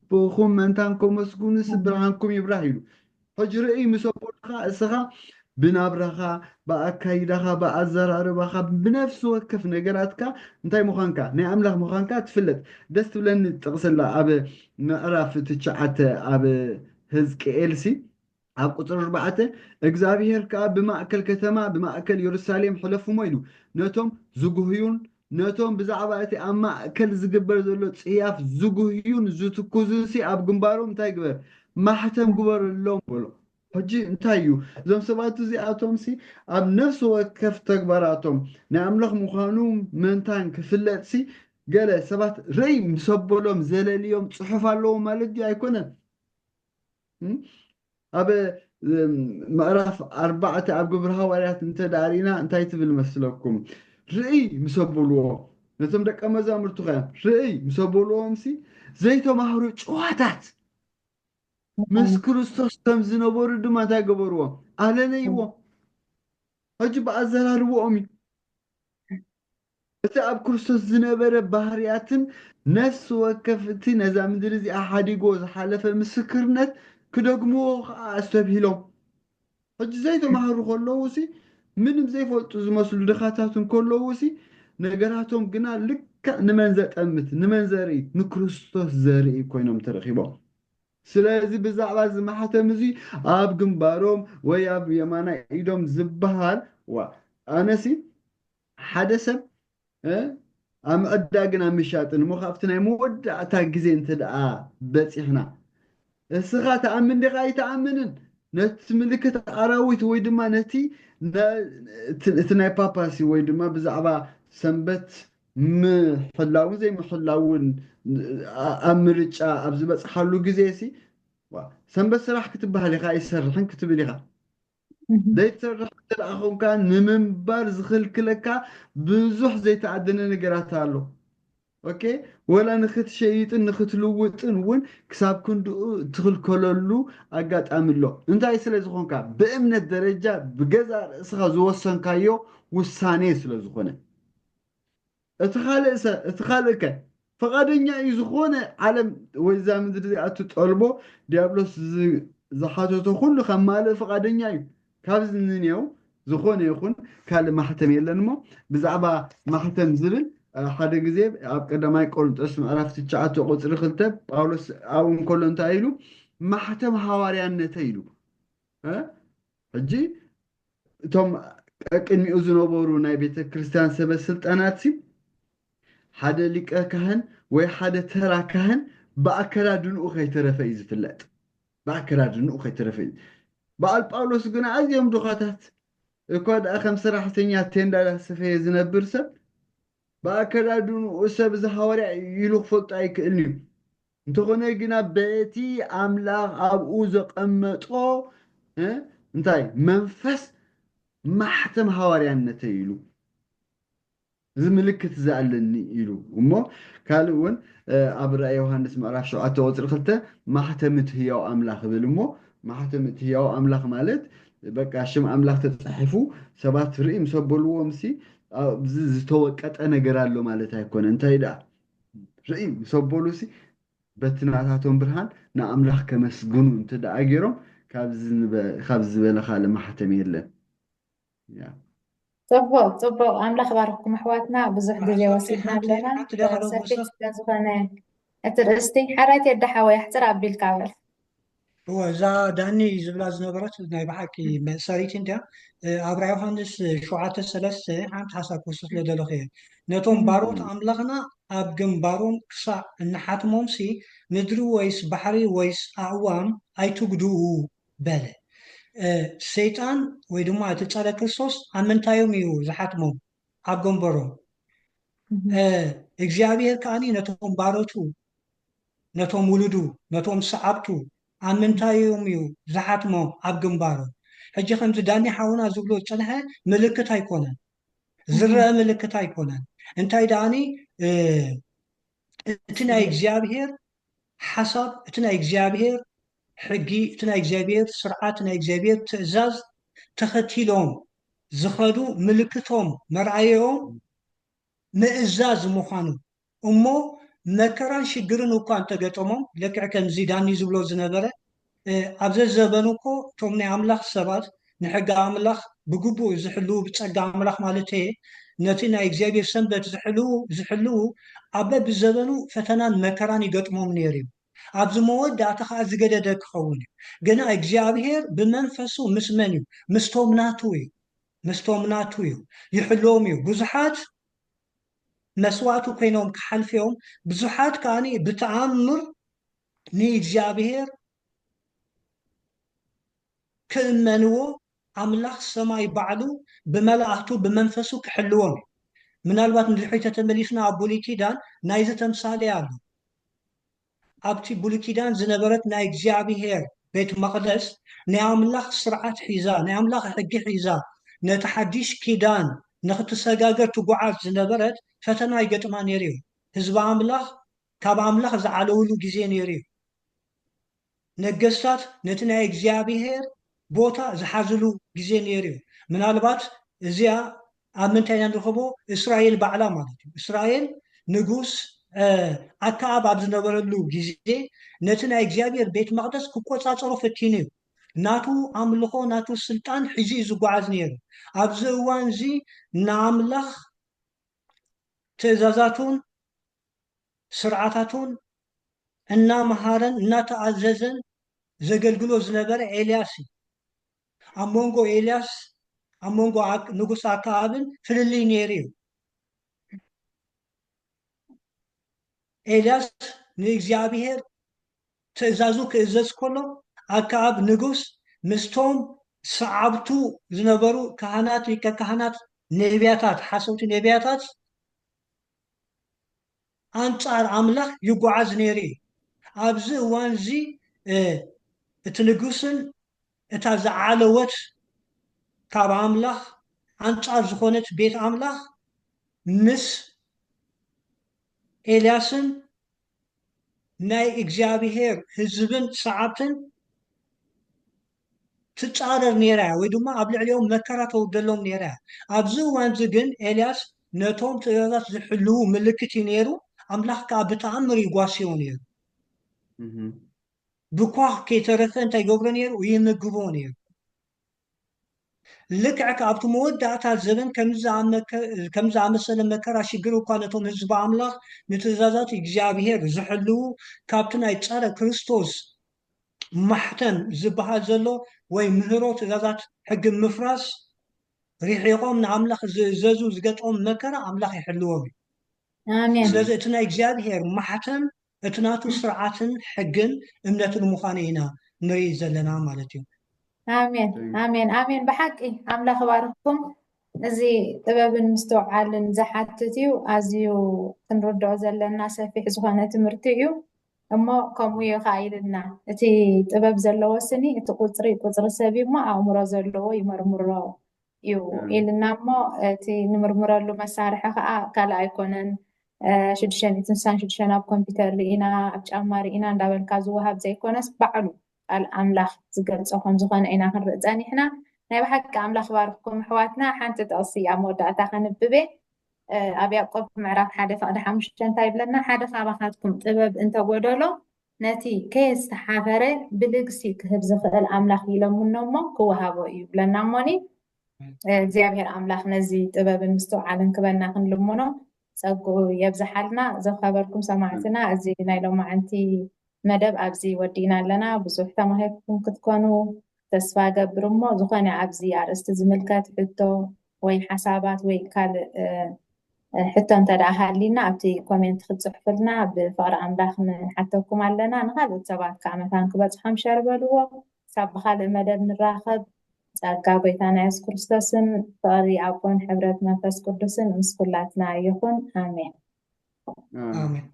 ኣቦኹም መንታን ከመስግኑ ብርሃንኩም ይብራህ ኢሉ ሕጂ ርኢ ምስ ኣበልኻ እስኻ ብናብራኻ ብኣካይዳኻ ብኣዘራርባኻ ብነፍሲ ወከፍ ነገራትካ እንታይ ምዃንካ ናይ ኣምላኽ ምዃንካ ትፍለጥ ደስ ትብለኒ ጥቕስላ ኣብ ምዕራፍ 9 ኣብ ሕዝቅኤልሲ ኣብ ቁፅሪ 4 እግዚኣብሔር ከዓ ብማእከል ከተማ ብማእከል ኢየሩሳሌም ሕለፍሞ ኢሉ ነቶም ዝጉህዩን ነቶም ብዛዕባ እቲ ኣብ ማእከል ዝግበር ዘሎ ፅያፍ ዝጉህዩን ዝትኩዙሲ ኣብ ግንባሮም እንታይ ግበር ማሕተም ግበረሎም ብሎ ሕጂ እንታይ እዩ እዞም ሰባት እዚኣቶም ኣብ ነፍሲ ወከፍ ተግባራቶም ናይ ኣምላኽ ምዃኑ መንታን ክፍለጥሲ ገለ ሰባት ርይ ምስ ኣበሎም ዘለልዮም ፅሑፍ ኣለዎም ማለት ድዩ ኣይኮነን ኣብ ምዕራፍ 4 ኣብ ግብረ ሃዋርያት እንተዳሪና እንታይ ትብል መስለኩም ርኢ ምስ ኣበልዎ ነቶም ደቀ መዛሙርቱ ኸ ርኢ ምስ ኣበልዎም ዘይተማህሩ ጨዋታት ምስ ክርስቶስ ከም ዝነበሩ ድማ እንታይ ገበርዎም ኣለለይዎም ሕጂ ብኣዘራርቦኦም እዩ እቲ ኣብ ክርስቶስ ዝነበረ ባህርያትን ነፍሲ ወከፍ እቲ ነዛ ምድሪ እዚኣ ሓዲጎ ዝሓለፈ ምስክርነት ክደግምዎ ከዓ ኣስተብሂሎም ሕጂ ዘይተማህሩ ከለዉ ምንም ዘይፈልጡ ዝመስሉ ድኻታት ከለዉ ነገራቶም ግና ልክዕ ንመን ዘጠምት ንመን ዘርኢ ንክርስቶስ ዘርኢ ኮይኖም ተረኺቦም ስለዚ ብዛዕባ ዝማሕተም እዚ ኣብ ግንባሮም ወይ ኣብ የማናይ ኢዶም ዝበሃል ኣነሲ ሓደ ሰብ ኣብ ምዕዳግን ኣብ ምሻጥን እሞ ካብቲ ናይ መወዳእታ ግዜ እንተደኣ በፂሕና እስኻ ተኣምን ዲኻ ኣይተኣምንን ነቲ ምልክት ኣራዊት ወይ ድማ ነቲ እቲ ናይ ፓፓሲ ወይ ድማ ብዛዕባ ሰንበት ምሕላውን ዘይምሕላውን ኣብ ምርጫ ኣብ ዝበፅሓሉ ግዜ ሰንበት ስራሕ ክትበሃል ኢኻ ኣይሰርሕን ክትብል ኢኻ ዘይትሰርሕ ተደኣኹምካ ንምንባር ዝኽልክለካ ብዙሕ ዘይተዓደነ ነገራት ኣሎ ኦኬ ወላ ንክትሸይጥን ንክትልውጥን እውን ክሳብ ክንድኡ ትኽልከለሉ ኣጋጣሚ ኣሎ እንታይ ስለ ዝኾንካ ብእምነት ደረጃ ብገዛ ርእስኻ ዝወሰንካዮ ውሳኔ ስለ ዝኾነ እቲ ካልእ ከ ፈቃደኛ እዩ ዝኾነ ዓለም ወይ ዛ ምድሪ እዚኣቱ ጠልቦ ዲያብሎስ ዝሓተቶ ኩሉ ከም ማልእ ፈቃደኛ እዩ ካብዚ ንንያው ዝኾነ ይኹን ካልእ ማሕተም የለን እሞ ብዛዕባ ማሕተም ዝብል ሓደ ግዜ ኣብ ቀዳማይ ቆሮንጦስ ምዕራፍ 9 ቁፅሪ 2 ጳውሎስ ኣብኡ እንከሎ እንታይ ኢሉ ማሕተም ሃዋርያነት ኢሉ ሕጂ እቶም ቅድሚኡ ዝነበሩ ናይ ቤተ ክርስቲያን ሰበስልጣናት ሓደ ሊቀ ካህን ወይ ሓደ ተራ ካህን ብኣከዳድንኡ ከይተረፈ እዩ ዝፍለጥ ብኣከዳድንኡ ከይተረፈ እዩ በዓል ጳውሎስ ግና ኣዝዮም ድኻታት እኳ ደኣ ከም ሰራሕተኛ ቴንዳ ሰፈየ ዝነብር ሰብ ብኣከዳድንኡ ሰብ ዝሃዋርያ ኢሉ ክፈልጦ ኣይክእልን እዩ እንተኾነ ግና በቲ ኣምላኽ ኣብኡ ዘቐመጦ እንታይ መንፈስ ማሕተም ሃዋርያነት ኢሉ እዚ ምልክት ዝኣለኒ ኢሉ እሞ ካልእ እውን ኣብ ራእይ ዮሃንስ ምዕራፍ 7 ቁፅሪ 2 ማሕተምቲ ህያው ኣምላኽ ብል እሞ ማሕተምቲ ህያው ኣምላኽ ማለት በቃ ሽም ኣምላኽ ተፃሒፉ ሰባት ርኢ ምስ ኣበልዎም ዝተወቀጠ ነገር ኣሎ ማለት ኣይኮነ እንታይ ደኣ ርኢ ምስ ኣበሉ በቲ ናታቶም ብርሃን ንኣምላኽ ከመስግኑ እንትደኣ ገይሮም ካብ ዝበለ ካልእ ማሕተም የለን ፅቡቅ ኣምላኽ ባርክኩም ኣሕዋትና ብዙሕ ግዜ ወሲድና ኣለና ሰፊሕ ስለዝኾነ እቲ ርእስቲ ሓራይ የዳሓወይ ኣሕፅር ኣቢልካ በል هو ዛ ዳኒ ዝብላ ዝነበረት ናይ ባሓቂ መእሰሪት እንድያ ኣብ ራእይ ዮሃንስ 7:3 ሓንቲ ሓሳብ ክወስድ ስለደለኹ እየ ነቶም ባሮት ኣምላኽና ኣብ ግንባሮም ክሳዕ እናሓትሞምሲ ምድሪ ወይስ ባሕሪ ወይስ ኣዕዋም ኣይትጉድኡ በለ ሰይጣን ወይ ድማ እቲ ጸረ ክርስቶስ ኣብ ምንታዮም እዩ ዝሓትሞም ኣብ ገንበሮም እግዚኣብሔር ከዓኒ ነቶም ባሮቱ ነቶም ውሉዱ ነቶም ሰዓብቱ ኣብ ምንታዮም እዩ ዝሓትሞም ኣብ ግንባሮም ሕጂ ከምዚ ዳኒ ሓውና ዝብሎ ፀንሐ ምልክት ኣይኮነን ዝረአ ምልክት ኣይኮነን እንታይ ደኣኒ እቲ ናይ እግዚኣብሔር ሓሳብ እቲ ናይ እግዚኣብሔር ሕጊ እቲ ናይ እግዚኣብሔር ስርዓት ናይ እግዚኣብሔር ትእዛዝ ተኸቲሎም ዝኸዱ ምልክቶም መርኣዮም ምእዛዝ ምዃኑ እሞ መከራን ሽግርን እኳ እንተገጠሞም ልክዕ ከምዚ ዳኒ ዝብሎ ዝነበረ ኣብዚ ዘበኑ እኮ እቶም ናይ ኣምላኽ ሰባት ንሕጊ ኣምላኽ ብግቡእ ዝሕልው ብፀጋ ኣምላኽ ማለት እየ ነቲ ናይ እግዚኣብሔር ሰንበት ዝሕልው ኣብ በቢዘበኑ ፈተናን መከራን ይገጥሞም ነይሩ እዩ ኣብዚ መወዳእታ ከዓ ዝገደደ ክኸውን እዩ ግና እግዚኣብሔር ብመንፈሱ ምስ መን እዩ ምስቶም ናቱ እዩ ይሕልዎም እዩ ብዙሓት መስዋዕቱ ኮይኖም ክሓልፊዮም ብዙሓት ከዓኒ ብተኣምር ንእግዚኣብሔር ክእመንዎ ኣምላኽ ሰማይ ባዕሉ ብመላእኽቱ ብመንፈሱ ክሕልዎም እዩ ምናልባት ንድሕሪተ ተመሊስና ኣብ ብሉይ ኪዳን ናይዚ ተምሳሌ ኣሎ ኣብቲ ብሉይ ኪዳን ዝነበረት ናይ እግዚኣብሔር ቤት መቅደስ ናይ ኣምላኽ ስርዓት ሒዛ ናይ ኣምላኽ ሕጊ ሒዛ ነቲ ሓድሽ ኪዳን ንኽትሰጋገር ትጓዓዝ ዝነበረት ፈተና ይገጥማ ነይሩ እዩ ህዝቢ ኣምላኽ ካብ ኣምላኽ ዝዓለውሉ ግዜ ነይሩ እዩ ነገስታት ነቲ ናይ እግዚኣብሔር ቦታ ዝሓዝሉ ግዜ ነይሩ እዩ ምናልባት እዚኣ ኣብ ምንታይ ኢና ንረኽቦ እስራኤል ባዕላ ማለት እዩ እስራኤል ንጉስ ኣከኣብ ኣብ ዝነበረሉ ግዜ ነቲ ናይ እግዚኣብሔር ቤት መቅደስ ክቆፃፀሮ ፈቲኑ እዩ ናቱ ኣምልኾ ናቱ ስልጣን ሒዙ እዩ ዝጓዓዝ ነይሩ ኣብዚ እዋን እዚ ንኣምላኽ ትእዛዛቱን ስርዓታቱን እናመሃረን እናተኣዘዘን ዘገልግሎ ዝነበረ ኤልያስ እዩ ኣብ መንጎ ኤልያስ ኣብ መንጎ ንጉስ ኣከኣብን ፍልልይ ነይሩ እዩ ኤልያስ ንእግዚኣብሔር ትእዛዙ ክእዘዝ ከሎ ኣከኣብ ንጉስ ምስቶም ሰዓብቱ ዝነበሩ ካህናት ሊቀ ካህናት ነቢያታት ሓሰውቲ ነቢያታት ኣንጻር ኣምላኽ ይጓዓዝ ነይሩ እዩ ኣብዚ እዋን እዚ እቲ ንጉስን እታ ዝዓለወት ካብ ኣምላኽ ኣንጻር ዝኾነት ቤት ኣምላኽ ምስ ኤልያስን ናይ እግዚኣብሔር ህዝብን ሰዓብትን ትፃረር ነይራ ወይ ድማ ኣብ ልዕሊኦም መከራ ተውደሎም ነይራ ኣብዚ እዋን እዚ ግን ኤልያስ ነቶም ትእዛዛት ዝሕልው ምልክት እዩ ነይሩ ኣምላኽ ከዓ ብተኣምር ይጓስዮ ነይሩ ብኳህ ከይተረፈ እንታይ ገብሮ ነይሩ ይምግቦ ነይሩ ልክዕ ካብቲ መወዳእታ ዘበን ከም ዝኣመሰለ መከራ ሽግር እኳ ነቶም ህዝቢ ኣምላኽ ንትእዛዛት እግዚኣብሔር ዝሕልው ካብቲ ናይ ፀረ ክርስቶስ ማሕተም ዝበሃል ዘሎ ወይ ምህሮ ትእዛዛት ሕጊ ምፍራስ ሪሒቆም ንኣምላኽ ዝእዘዙ ዝገጥሞም መከራ ኣምላኽ ይሕልዎም እዩ ስለዚ እቲ ናይ እግዚኣብሔር ማሕተም እቲ ናቱ ስርዓትን ሕግን እምነትን ምዃኑ ኢና ንርኢ ዘለና ማለት እዩ ኣሜን ኣሜን ኣሜን ብሓቂ ኣምላኽ ባርክኩም እዚ ጥበብን ምስትውዓልን ዝሓትት እዩ ኣዝዩ ክንርድኦ ዘለና ሰፊሕ ዝኾነ ትምህርቲ እዩ እሞ ከምኡ እዩ ከዓ ኢልና እቲ ጥበብ ዘለዎ ስኒ እቲ ቁፅሪ ሰብ እሞ ኣእምሮ ዘለዎ ይመርምሮ እዩ ኢልና እሞ እቲ ንምርምረሉ መሳርሒ ከዓ ካልእ ኣይኮነን 666 ኣብ ኮምፒተር ርኢና ኣብ ጫማ ርኢና እንዳበልካ ዝወሃብ ዘይኮነስ ባዕሉ ቃል ኣምላኽ ዝገልፆ ከም ዝኾነ ኢና ክንርኢ ፀኒሕና ናይ ብሓቂ ኣምላኽ ባርክኩም ኣሕዋትና ሓንቲ ጥቕሲ ኣብ መወዳእታ ከንብቤ ኣብ ያዕቆብ ምዕራፍ 1:5 እንታይ ይብለና ሓደ ካባኻትኩም ጥበብ እንተጎደሎ ነቲ ከየዝተሓፈረ ብልግሲ ክህብ ዝኽእል ኣምላኽ ኢሎምኖ እሞ ክወሃቦ እዩ ብለና እሞኒ እግዚኣብሔር ኣምላኽ ነዚ ጥበብን ምስትውዓልን ክበና ክንልምኖ ፀጉኡ የብዝሓልና ዘኸበርኩም ሰማዕትና እዚ ናይ ሎማዓንቲ መደብ ኣብዚ ወዲና ኣለና ብዙሕ ተማሂርኩም ክትኮኑ ተስፋ ገብር እሞ ዝኾነ ኣብዚ ኣርእስቲ ዝምልከት ሕቶ ወይ ሓሳባት ወይ ካልእ ሕቶ እንተደኣ ሃሊና ኣብቲ ኮሜንት ክትፅሕፉልና ብፍቅሪ ኣምላኽ ንሓተኩም ኣለና። ንካልኦት ሰባት ከዓ መታን ክበፅሖም ሸር በልዎ። ክሳብ ብካልእ መደብ ንራኸብ። ጸጋ ጎይታና ኢየሱስ ክርስቶስን ፍቅሪ ኣቦን ሕብረት መንፈስ ቅዱስን ምስ ኩላትና ይኹን። ኣሜን አሜን።